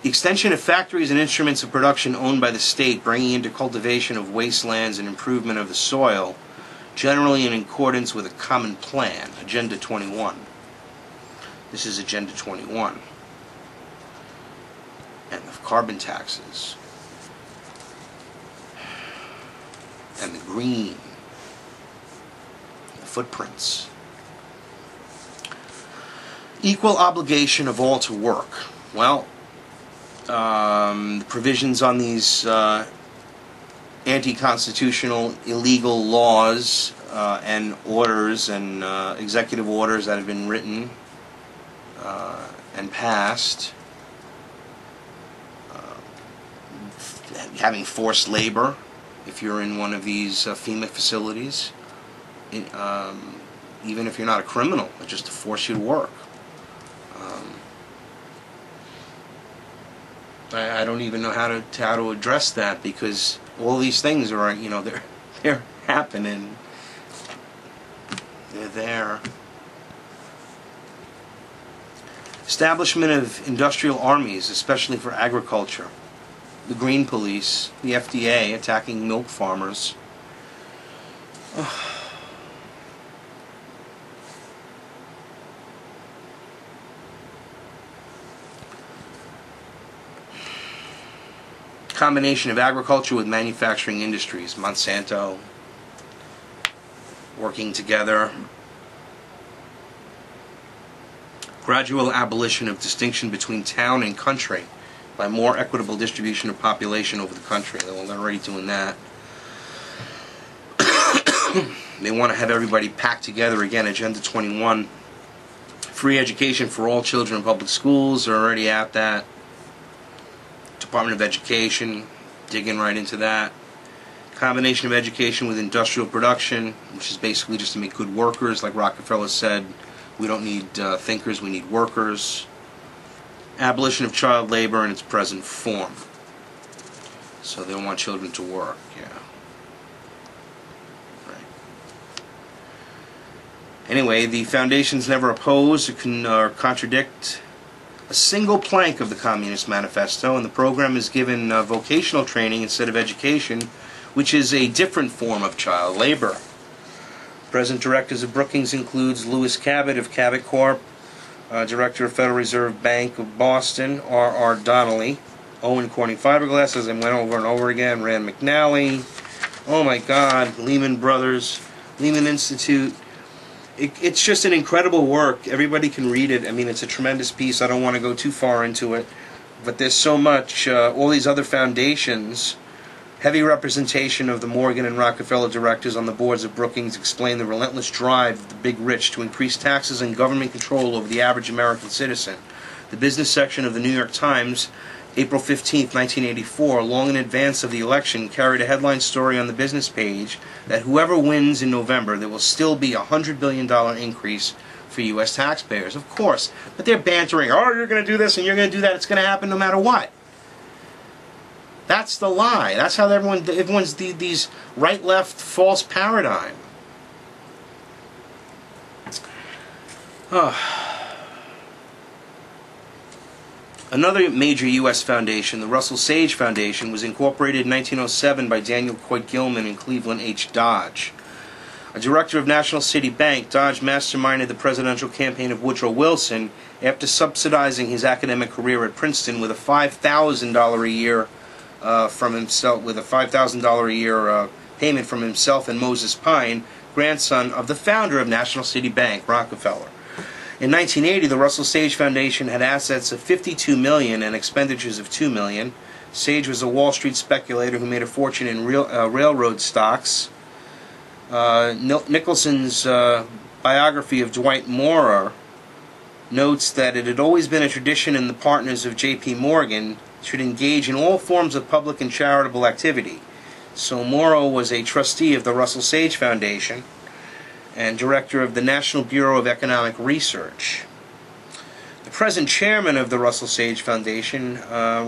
extension of factories and instruments of production owned by the state, bringing into cultivation of wastelands and improvement of the soil, generally in accordance with a common plan, Agenda 21. This is Agenda 21. And the carbon taxes. And the green. The footprints. Equal obligation of all to work. Well, the provisions on these anti-constitutional, illegal laws and orders and executive orders that have been written and passed, having forced labor if you're in one of these FEMA facilities, even if you're not a criminal, but just to force you to work. I don't even know how to address that, because all these things are, you know, they're happening. They're there. Establishment of industrial armies, especially for agriculture. The Green Police, the FDA attacking milk farmers. Combination of agriculture with manufacturing industries. Monsanto working together. Gradual abolition of distinction between town and country by more equitable distribution of population over the country. They're already doing that. They want to have everybody packed together again. Agenda 21. Free education for all children in public schools. They're already at that. Department of Education, digging right into that. Combination of education with industrial production, which is basically just to make good workers. Like Rockefeller said, we don't need thinkers, we need workers. Abolition of child labor in its present form. So they don't want children to work, yeah. Right. Anyway, the foundations never oppose or contradict a single plank of the Communist Manifesto, and the program is given vocational training instead of education, which is a different form of child labor. Present directors of Brookings includes Lewis Cabot of Cabot Corp., Director of Federal Reserve Bank of Boston, R.R. Donnelly, Owen Corning Fiberglass, as I went over and over again, Rand McNally, oh my God, Lehman Brothers, Lehman Institute. It's just an incredible work. Everybody can read it. I mean, it's a tremendous piece. I don't want to go too far into it, but there's so much. All these other foundations, heavy representation of the Morgan and Rockefeller directors on the boards of Brookings explain the relentless drive of the big rich to increase taxes and government control over the average American citizen. The business section of the New York Times, April 15, 1984, long in advance of the election, carried a headline story on the business page that whoever wins in November, there will still be a $100 billion increase for U.S. taxpayers. Of course, but they're bantering, oh, you're going to do this and you're going to do that, it's going to happen no matter what. That's the lie. That's how everyone's these right-left false paradigm. Another major U.S. foundation, the Russell Sage Foundation, was incorporated in 1907 by Daniel Coit Gilman and Cleveland H. Dodge. A director of National City Bank, Dodge masterminded the presidential campaign of Woodrow Wilson after subsidizing his academic career at Princeton with a $5,000 a year payment from himself and Moses Pine, grandson of the founder of National City Bank, Rockefeller. In 1980, the Russell Sage Foundation had assets of $52 million and expenditures of $2 million. Sage was a Wall Street speculator who made a fortune in railroad stocks. Nicholson's biography of Dwight Moorer notes that it had always been a tradition in the partners of J.P. Morgan should engage in all forms of public and charitable activity. So Morrow was a trustee of the Russell Sage Foundation and director of the National Bureau of Economic Research. The present chairman of the Russell Sage Foundation,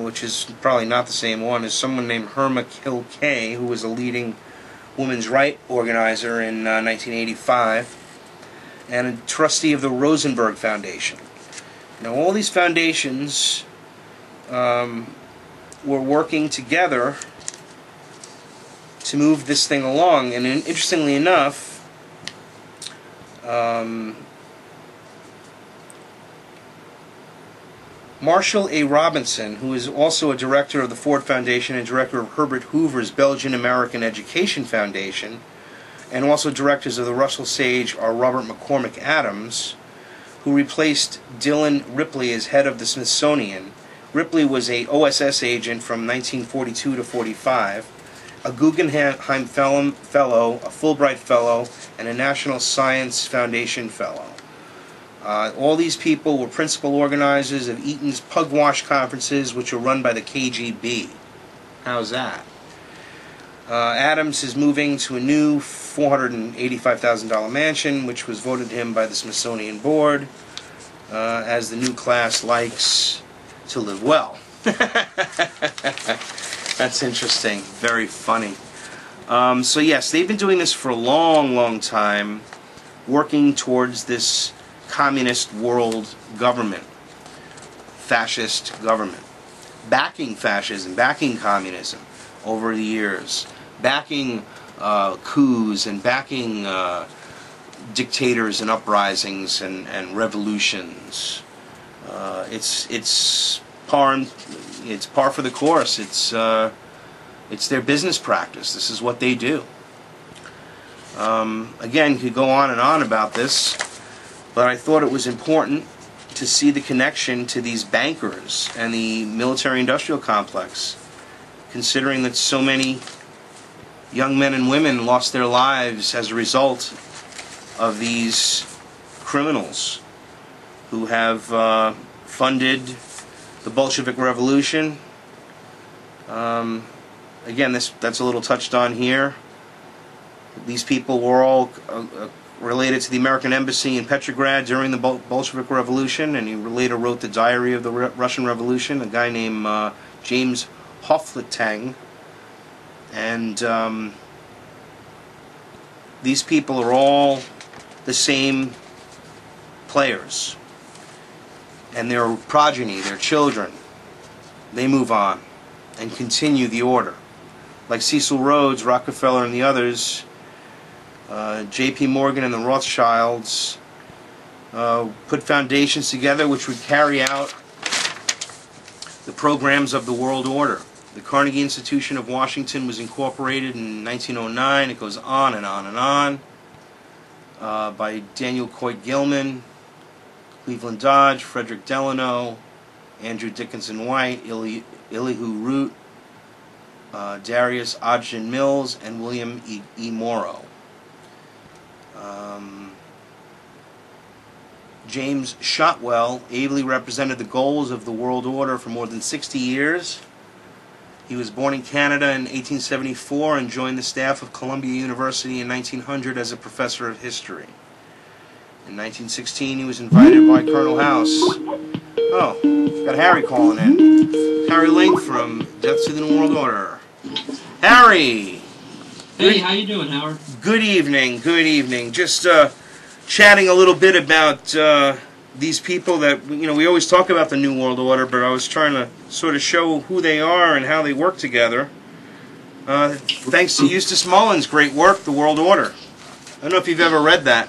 which is probably not the same one, is someone named Herma Kilkay, who was a leading women's rights organizer in 1985, and a trustee of the Rosenberg Foundation. Now, all these foundations were working together to move this thing along, and interestingly enough, Marshall A. Robinson, who is also a director of the Ford Foundation and director of Herbert Hoover's Belgian American Education Foundation, and also directors of the Russell Sage are Robert McCormick Adams, who replaced Dillon Ripley as head of the Smithsonian. Ripley was a OSS agent from 1942 to 45, a Guggenheim Fellow, a Fulbright Fellow, and a National Science Foundation Fellow. All these people were principal organizers of Eaton's Pugwash conferences, which were run by the KGB. How's that? Adams is moving to a new $485,000 mansion, which was voted him by the Smithsonian Board, as the new class likes to live well. That's interesting. Very funny. So yes, they've been doing this for a long, long time, working towards this communist world government, fascist government, backing fascism, backing communism over the years, backing coups and backing dictators and uprisings and revolutions. It's par for the course. It's their business practice. This is what they do. Again, could go on and on about this, but I thought it was important to see the connection to these bankers and the military-industrial complex, considering that so many young men and women lost their lives as a result of these criminals who have funded the Bolshevik Revolution. Again, that's a little touched on here. These people were all related to the American embassy in Petrograd during the Bolshevik Revolution, and he later wrote the Diary of the Russian Revolution, a guy named James Hofletang. And these people are all the same players. And their progeny, their children, they move on and continue the order. Like Cecil Rhodes, Rockefeller, and the others, J.P. Morgan and the Rothschilds put foundations together which would carry out the programs of the world order. The Carnegie Institution of Washington was incorporated in 1909. It goes on and on and on. By Daniel Coit Gilman, Cleveland Dodge, Frederick Delano, Andrew Dickinson White, Elihu Root, Darius Ogden Mills, and William E. Morrow. James Shotwell ably represented the goals of the world order for more than 60 years. He was born in Canada in 1874 and joined the staff of Columbia University in 1900 as a professor of history. In 1916, he was invited by Colonel House. Oh, got Harry calling in. Harry Link from Death to the New World Order. Harry! Hey, how you doing, Howard? Good evening, good evening. Just chatting a little bit about these people that, we always talk about the New World Order, but I was trying to sort of show who they are and how they work together. Thanks to Eustace Mullins' great work, The World Order. I don't know if you've ever read that.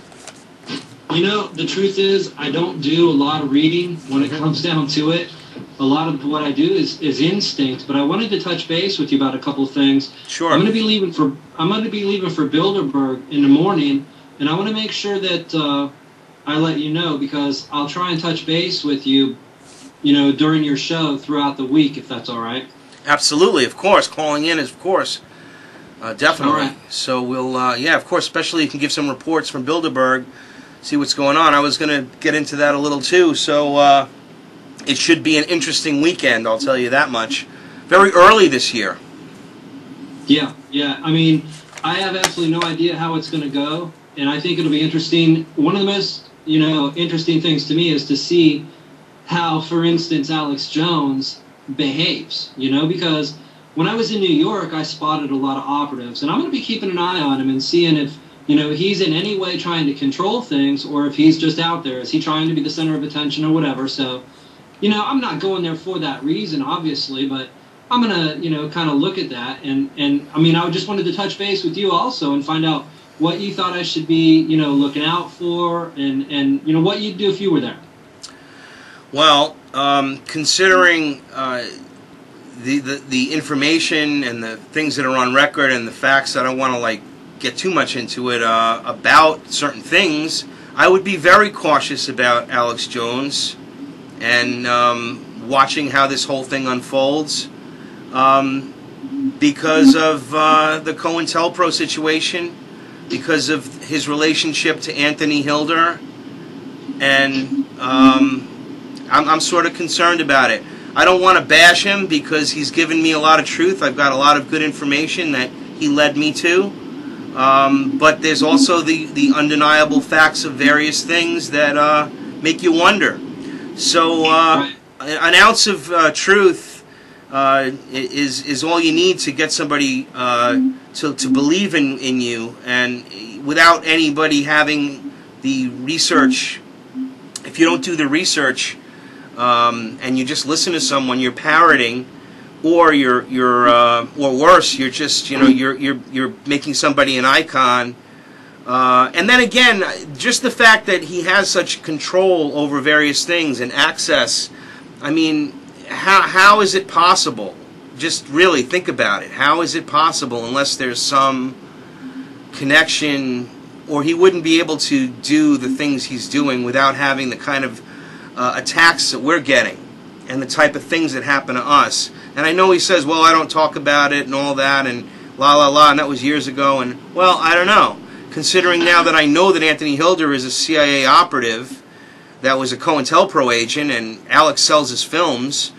The truth is, I don't do a lot of reading when it comes down to it. A lot of what I do is instinct, but I wanted to touch base with you about a couple of things. Sure. I'm going to be leaving for Bilderberg in the morning, and I want to make sure that I let you know, because I'll try and touch base with you, during your show throughout the week, if that's all right. Absolutely, of course. Calling in is, of course, definitely. All right. So we'll, of course, especially you can give some reports from Bilderberg, see what's going on. I was going to get into that a little too, so it should be an interesting weekend, I'll tell you that much. Very early this year. Yeah. I mean, I have absolutely no idea how it's going to go, and I think it'll be interesting. One of the most, interesting things to me is to see how, for instance, Alex Jones behaves, because when I was in New York, I spotted a lot of operatives, and I'm going to be keeping an eye on him and seeing if, he's in any way trying to control things, or if he's just out there. Is he trying to be the center of attention or whatever? So, I'm not going there for that reason, obviously, but I'm going to, kind of look at that. And I mean, I just wanted to touch base with you also and find out what you thought I should be, looking out for, and what you'd do if you were there. Well, considering the information and the things that are on record and the facts, I don't want to, get too much into it about certain things. I would be very cautious about Alex Jones and watching how this whole thing unfolds because of the COINTELPRO situation, because of his relationship to Anthony Hilder, and I'm sort of concerned about it. I don't want to bash him because he's given me a lot of truth. I've got a lot of good information that he led me to. But there's also the undeniable facts of various things that make you wonder. So an ounce of truth is all you need to get somebody to believe in you, and without anybody having the research. If you don't do the research and you just listen to someone, you're parroting. Or or worse, you're just you're making somebody an icon, and then again, just the fact that he has such control over various things and access. I mean, how is it possible? Just really think about it. How is it possible unless there's some connection, or he wouldn't be able to do the things he's doing without having the kind of attacks that we're getting and the type of things that happen to us. And I know he says, well, I don't talk about it and all that and la la la, and that was years ago. And, well, I don't know. Considering now that I know that Anthony Hilder is a CIA operative that was a COINTELPRO agent and Alex sells his films,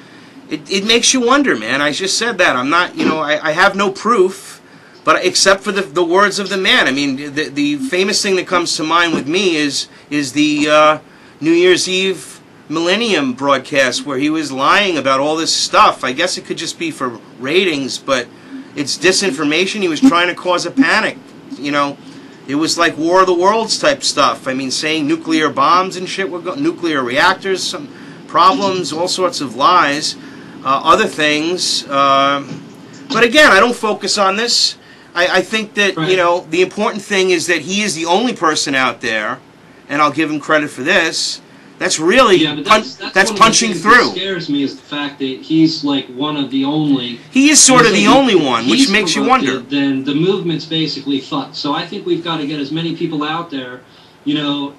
it makes you wonder, man. I just said that. I'm not, I have no proof, but except for the words of the man. I mean, the famous thing that comes to mind with me is the New Year's Eve Millennium broadcast where he was lying about all this stuff. I guess it could just be for ratings, but it's disinformation. He was trying to cause a panic. It was like War of the Worlds type stuff. I mean, saying nuclear bombs and shit were nuclear reactors, some problems, all sorts of lies, other things. But again, I don't focus on this. I think that, the important thing is that he is the only person out there, and I'll give him credit for this, that's really that's punching through. What scares me is the fact that he's like one of the only. He is sort of the only one, which makes you wonder. Then the movement's basically fucked. So I think we've got to get as many people out there,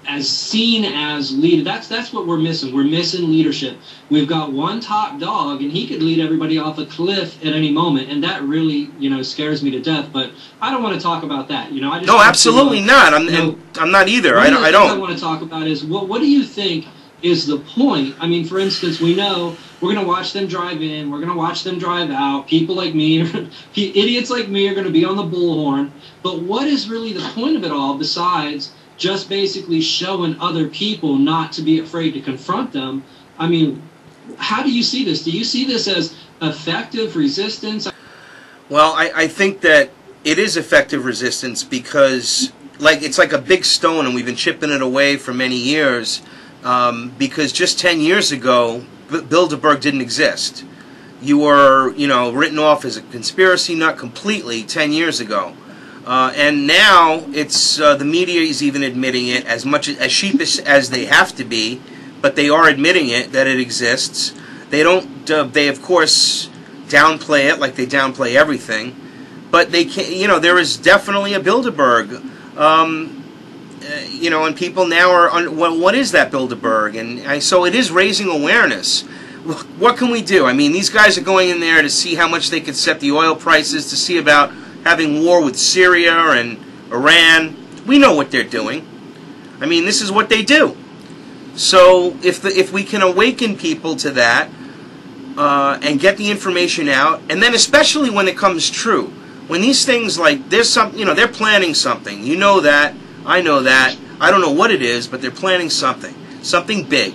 as seen as leader. That's what we're missing. We're missing leadership. We've got one top dog, and he could lead everybody off a cliff at any moment, and that really, scares me to death. But I don't want to talk about that. I just no, absolutely not. I'm not either. I don't. What I want to talk about is what do you think is the point? I mean, for instance, we know we're going to watch them drive in, we're going to watch them drive out. People like me, idiots like me, are going to be on the bullhorn. But what is really the point of it all besides just basically showing other people not to be afraid to confront them? I mean, how do you see this? Do you see this as effective resistance? Well, I think that it is effective resistance because it's like a big stone and we've been chipping it away for many years because just 10 years ago, Bilderberg didn't exist. You were, written off as a conspiracy nut completely 10 years ago. And now it's the media is even admitting it, as much as sheepish as they have to be, but they are admitting it, that it exists. They don't. They of course downplay it like they downplay everything, but they can. There is definitely a Bilderberg. And people now are. Well, what is that Bilderberg? And so it is raising awareness. What can we do? I mean, these guys are going in there to see how much they could set the oil prices, to see about having war with Syria and Iran. We know what they're doing. I mean, this is what they do. So if we can awaken people to that and get the information out, and then especially when it comes true, when these things there's some, they're planning something. You know that. I know that. I don't know what it is, but they're planning something big.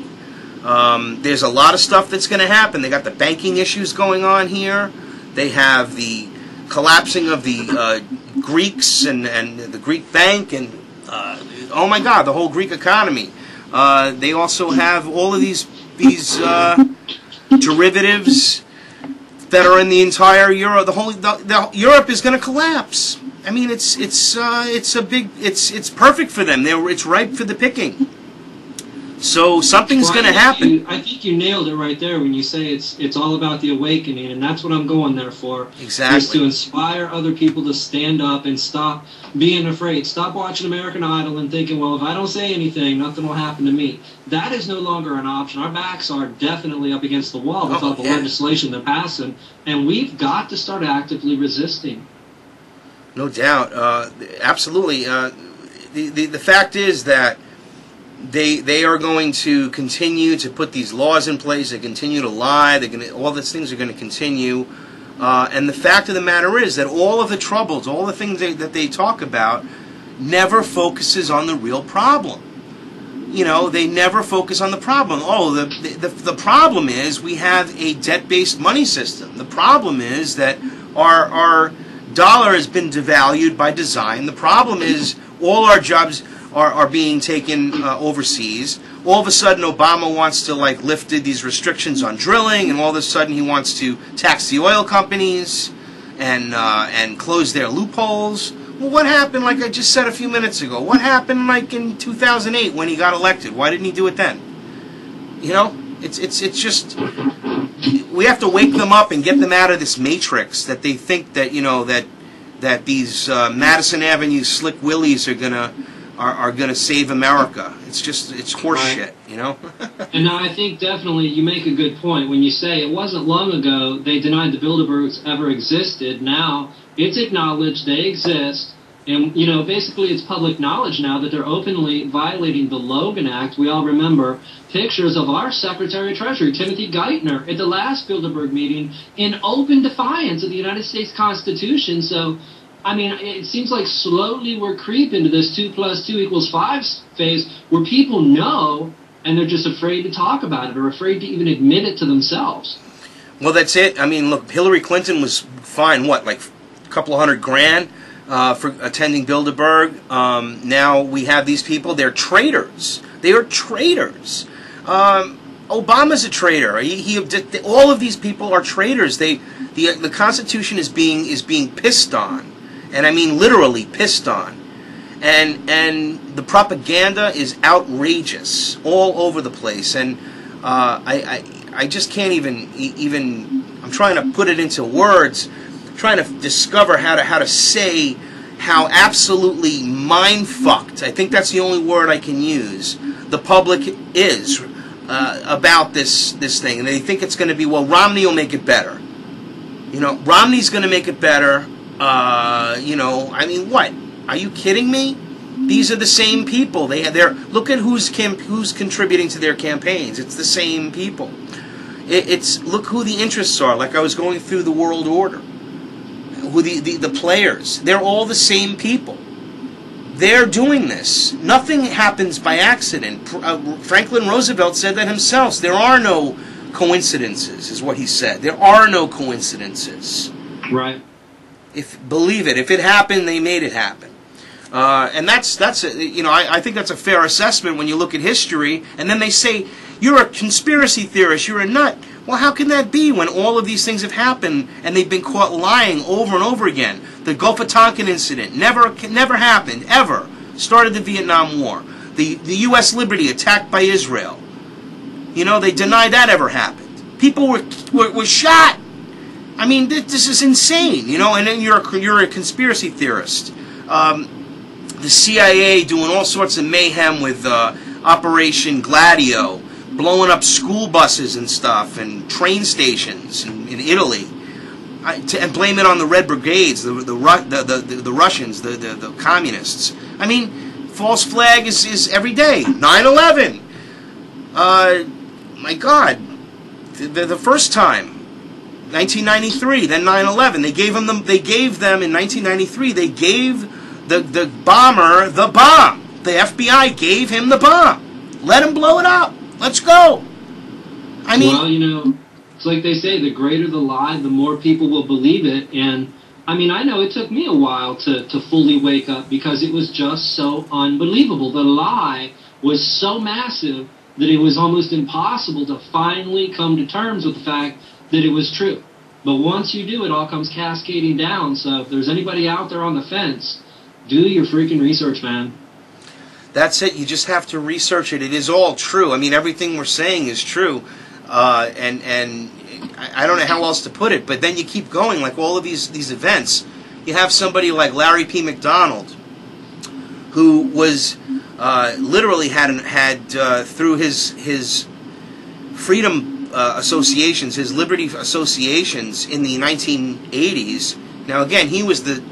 There's a lot of stuff that's going to happen. They got the banking issues going on here. They have the collapsing of the Greeks and the Greek bank and oh my God, the whole Greek economy. They also have all of these derivatives that are in the entire Euro. The Europe is going to collapse. I mean, it's perfect for them. It's ripe for the picking. So something's going to happen. I think you nailed it right there when you say it's all about the awakening, and that's what I'm going there for. Exactly. Is to inspire other people to stand up and stop being afraid. Stop watching American Idol and thinking, well, if I don't say anything, nothing will happen to me. That is no longer an option. Our backs are definitely up against the wall with all the legislation they're passing, and we've got to start actively resisting. No doubt. Absolutely. The fact is that they are going to continue to put these laws in place. They continue to lie. All these things are going to continue. And the fact of the matter is that all of the troubles, all the things that they talk about, never focuses on the real problem. You know, they never focus on the problem. Oh, the problem is we have a debt-based money system. The problem is that our dollar has been devalued by design. The problem is all our jobs are being taken overseas. All of a sudden, Obama wants to lift these restrictions on drilling, and all of a sudden he wants to tax the oil companies and close their loopholes. Well, what happened? Like I just said a few minutes ago, what happened in 2008 when he got elected? Why didn't he do it then? You know, it's just we have to wake them up and get them out of this matrix that they think that that these Madison Avenue slick willies are gonna save America. It's horseshit, you know. And I think definitely you make a good point when you say it wasn't long ago they denied the Bilderbergs ever existed. Now it's acknowledged they exist, and basically it's public knowledge now that they're openly violating the Logan Act. We all remember pictures of our Secretary of Treasury, Timothy Geithner, at the last Bilderberg meeting in open defiance of the United States Constitution. So I mean, it seems like slowly we're creeping into this 2 + 2 = 5 phase where people know and they're just afraid to talk about it or afraid to even admit it to themselves. Well, that's it. I mean, look, Hillary Clinton was fined, a couple of $100,000 for attending Bilderberg. Now we have these people. They're traitors. They are traitors. Obama's a traitor. All of these people are traitors. The Constitution is being pissed on. And I mean literally pissed on. And the propaganda is outrageous all over the place. And I just can't even I'm trying to put it into words, trying to discover how to say how absolutely mind-fucked, I think that's the only word I can use, the public is about this thing. And they think it's going to be, well, Romney will make it better. Romney's going to make it better. I mean, what? Are you kidding me? These are the same people. They're look at who's contributing to their campaigns. It's the same people. Look who the interests are. Like I was going through the world order. Who the players? They're all the same people. They're doing this. Nothing happens by accident. Franklin Roosevelt said that himself. There are no coincidences, is what he said. There are no coincidences. Right. Believe it. If it happened, they made it happen. And that's I think that's a fair assessment when you look at history. And then they say, you're a conspiracy theorist, you're a nut. Well, how can that be when all of these things have happened and they've been caught lying over and over again? The Gulf of Tonkin incident never happened, ever. Started the Vietnam War. The U.S. Liberty attacked by Israel. They denied that ever happened. People were shot. I mean, this is insane, and then you're a conspiracy theorist. The CIA doing all sorts of mayhem with Operation Gladio, blowing up school buses and stuff, and train stations in Italy, and blame it on the Red Brigades, the Russians, the communists. I mean, false flag is every day. 9/11. My God, the first time. 1993, then 9/11. They gave them in 1993. They gave the bomber the bomb. The FBI gave him the bomb. Let him blow it up. Let's go. I mean, well, it's like they say: the greater the lie, the more people will believe it. And I mean, I know it took me a while to fully wake up because it was just so unbelievable. The lie was so massive that it was almost impossible to finally come to terms with the fact that it was true. But once you do, it all comes cascading down. So if there's anybody out there on the fence, do your freaking research, man. That's it. You just have to research it. It is all true. I mean, everything we're saying is true. And I don't know how else to put it, but then you keep going, like all of these events. You have somebody like Larry P. McDonald, who was literally had through his freedom associations, his liberty associations in the 1980s. Now again, he was the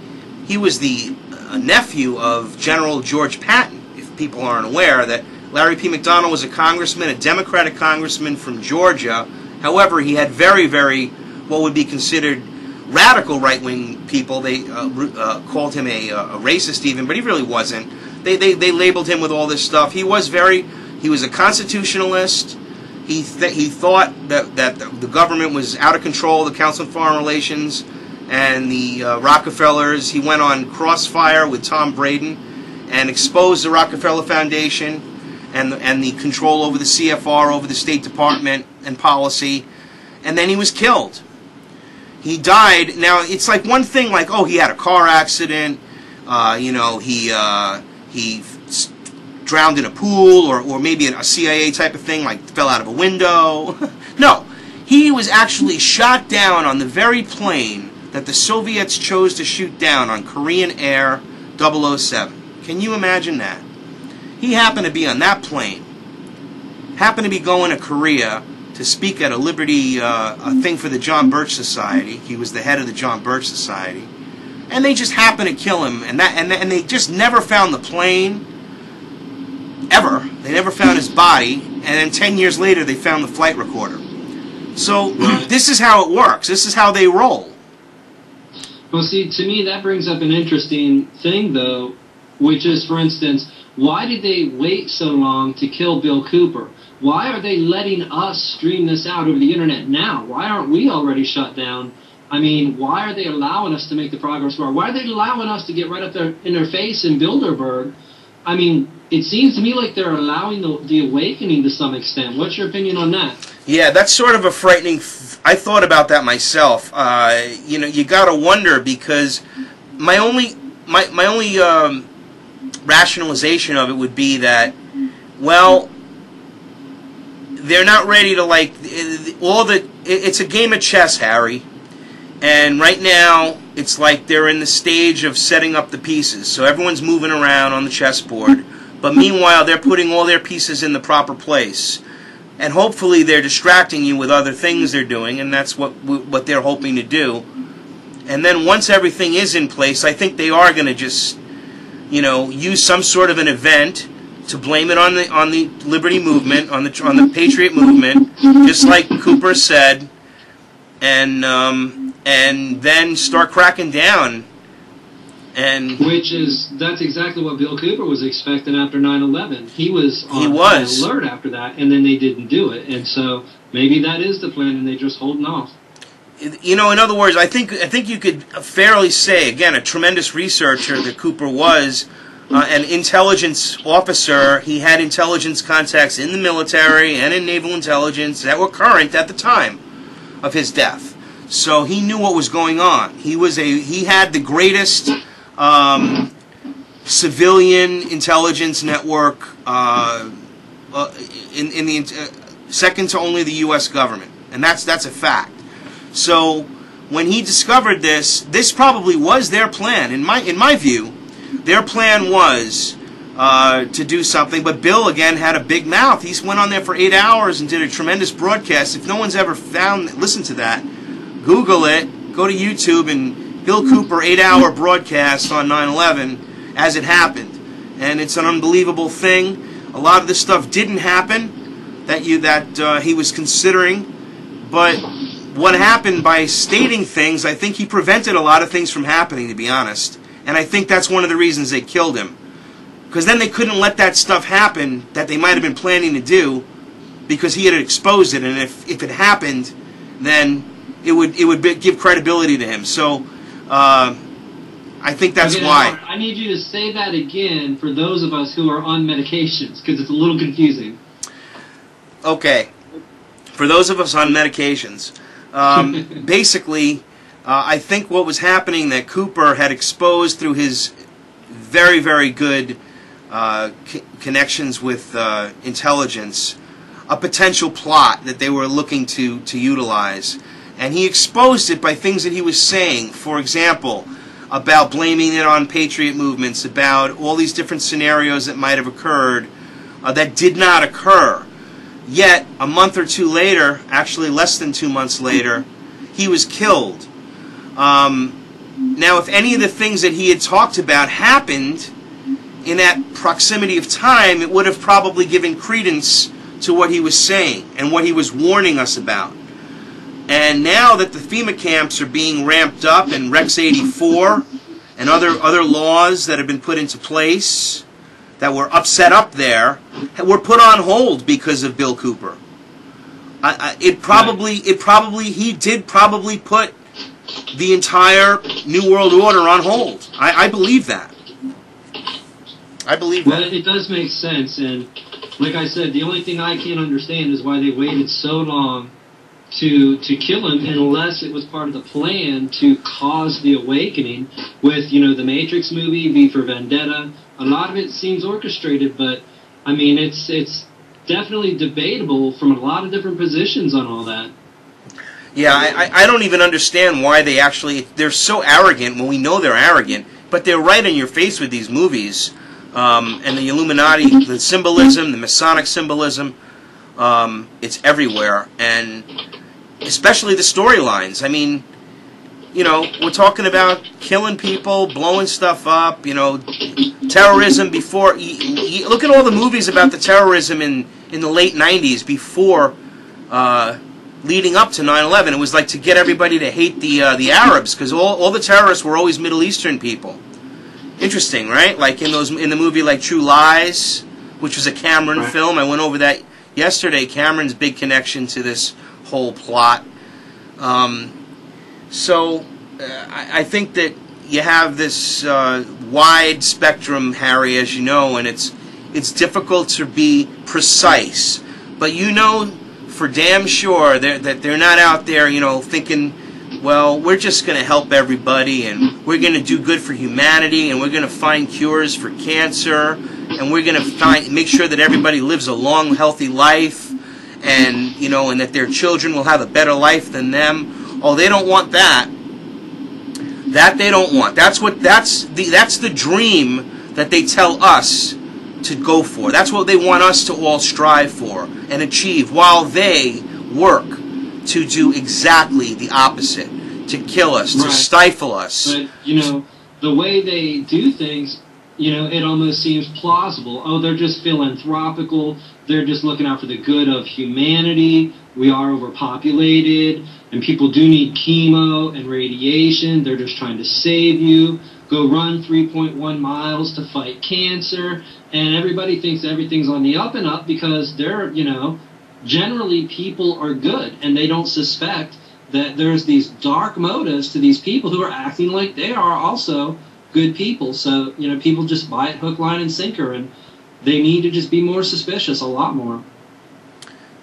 nephew of General George Patton. If people aren't aware, that Larry P. McDonald was a congressman, a Democratic congressman from Georgia. However, he had very, very, what would be considered radical right-wing people. They called him a racist even, but he really wasn't. They labeled him with all this stuff. He was a constitutionalist. He thought that the government was out of control, the Council on Foreign Relations and the Rockefellers. He went on crossfire with Tom Braden and exposed the Rockefeller Foundation and the control over the CFR, over the State Department and policy, and then he was killed. He died. Now, it's like one thing like, oh, he had a car accident, he drowned in a pool, or maybe a CIA type of thing, like fell out of a window. No, he was actually shot down on the very plane that the Soviets chose to shoot down on Korean Air 007. Can you imagine that? He happened to be on that plane, happened to be going to Korea to speak at a Liberty a thing for the John Birch Society. He was the head of the John Birch Society, and they just happened to kill him. And they just never found the plane ever. They never found his body, and then 10 years later they found the flight recorder. So this is how it works. This is how they roll. Well, see, to me that brings up an interesting thing, though, which is, for instance, why did they wait so long to kill Bill Cooper? Why are they letting us stream this out over the internet now? Why aren't we already shut down? I mean, why are they allowing us to make the progress bar? Why are they allowing us to get right up there in their face in Bilderberg? I mean, it seems to me like they're allowing the awakening to some extent. What's your opinion on that? Yeah, that's sort of a frightening... I thought about that myself. You got to wonder, because my only rationalization of it would be that, well, they're not ready to, like, it's a game of chess, Harry, and right now it's like they're in the stage of setting up the pieces, so everyone's moving around on the chessboard, but meanwhile they're putting all their pieces in the proper place, and hopefully they're distracting you with other things they're doing, and that's what they're hoping to do. And then once everything is in place, I think they are going to just, use some sort of an event to blame it on the liberty movement, on the patriot movement, just like Cooper said, and then start cracking down. And that's exactly what Bill Cooper was expecting after 9/11. He was on alert after that, and then they didn't do it, and so maybe that is the plan, and they're just holding off. In other words, I think you could fairly say, again, a tremendous researcher that Cooper was, an intelligence officer. He had intelligence contacts in the military and in naval intelligence that were current at the time of his death. So he knew what was going on. He had the greatest civilian intelligence network second to only the U.S. government, and that's a fact. So when he discovered this probably was their plan. In my view, their plan was to do something. But Bill again had a big mouth. He went on there for 8 hours and did a tremendous broadcast. If no one's ever listened to that, Google it. Go to YouTube and Bill Cooper 8-hour broadcast on 9/11 as it happened, and it's an unbelievable thing. A lot of this stuff didn't happen that he was considering, but what happened by stating things, I think he prevented a lot of things from happening, to be honest. And I think that's one of the reasons they killed him. Because then they couldn't let that stuff happen that they might have been planning to do, because he had exposed it. And if it happened, then it would give credibility to him. So I think that's why. I need you to say that again for those of us who are on medications, because it's a little confusing. Okay. For those of us on medications. Basically, I think what was happening that Cooper had exposed through his very, very good connections with intelligence, a potential plot that they were looking to utilize. And he exposed it by things that he was saying. For example, about blaming it on patriot movements, about all these different scenarios that might have occurred that did not occur. Yet, a month or two later, actually less than 2 months later, he was killed. Now, if any of the things that he had talked about happened in that proximity of time, it would have probably given credence to what he was saying and what he was warning us about. And now that the FEMA camps are being ramped up, and Rex 84 and other laws that have been put into place that were set up there were put on hold because of Bill Cooper. He did probably put the entire New World Order on hold. I believe that. I believe that. Well, it does make sense, and like I said, the only thing I can't understand is why they waited so long to kill him, unless it was part of the plan to cause the awakening with, the Matrix movie, V for Vendetta. A lot of it seems orchestrated, but, I mean, it's definitely debatable from a lot of different positions on all that. Yeah, I don't even understand why they're so arrogant when we know they're arrogant, but they're right in your face with these movies, and the Illuminati, the symbolism, the Masonic symbolism, it's everywhere, and especially the storylines. I mean, we're talking about killing people, blowing stuff up, terrorism before. Look at all the movies about the terrorism in the late 90s before, leading up to 9/11. It was like to get everybody to hate the Arabs, because all the terrorists were always Middle Eastern people. Interesting, right? Like in the movie like True Lies, which was a Cameron film. I went over that yesterday. Cameron's big connection to this whole plot. So I think that you have this wide spectrum, Harry, as you know, and it's difficult to be precise. But for damn sure that they're not out there, thinking, well, we're just going to help everybody, and we're going to do good for humanity, and we're going to find cures for cancer, and we're going to make sure that everybody lives a long, healthy life, and and that their children will have a better life than them. Oh, they don't want that. That they don't want. That's the dream that they tell us to go for. That's what they want us to all strive for and achieve, while they work to do exactly the opposite, to kill us, to stifle us. But, the way they do things, it almost seems plausible. Oh, they're just philanthropical. They're just looking out for the good of humanity. We are overpopulated, and people do need chemo and radiation. They're just trying to save you. Go run 3.1 miles to fight cancer. And everybody thinks everything's on the up and up because they're, generally people are good, and they don't suspect that there's these dark motives to these people who are acting like they are also good people. So, people just buy it hook, line, and sinker, and they need to just be more suspicious, a lot more.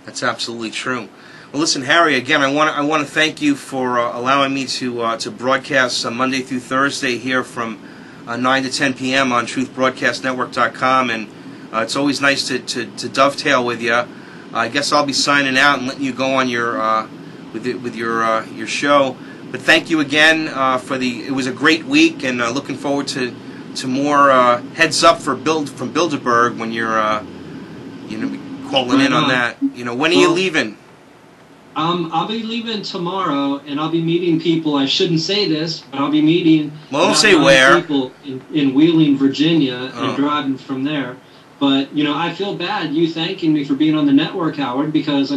That's absolutely true. Well, listen, Harry, again, I want to thank you for allowing me to broadcast Monday through Thursday here from 9 to 10 p.m. on truthbroadcastnetwork.com, and it's always nice to dovetail with you. I guess I'll be signing out and letting you go on your with your show. But thank you again it was a great week, and looking forward to more heads up from Bilderberg when you're calling in on that. When are you leaving? I'll be leaving tomorrow, and I'll be meeting people. I shouldn't say this, but I'll be meeting don't say where. People in Wheeling, Virginia, and driving from there. But, I feel bad you thanking me for being on the network, Howard, because,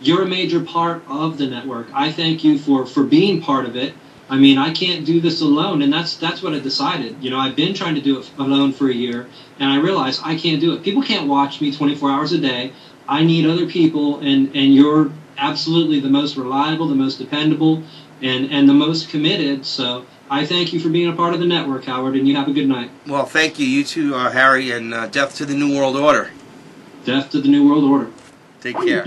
you're a major part of the network. I thank you for being part of it. I can't do this alone, and that's what I decided. I've been trying to do it alone for a year, and I realized I can't do it. People can't watch me 24 hours a day. I need other people, and you're absolutely the most reliable, the most dependable, and the most committed. So I thank you for being a part of the network, Howard, and you have a good night. Well, thank you. You too, Harry, and death to the New World Order. Death to the New World Order. Take care.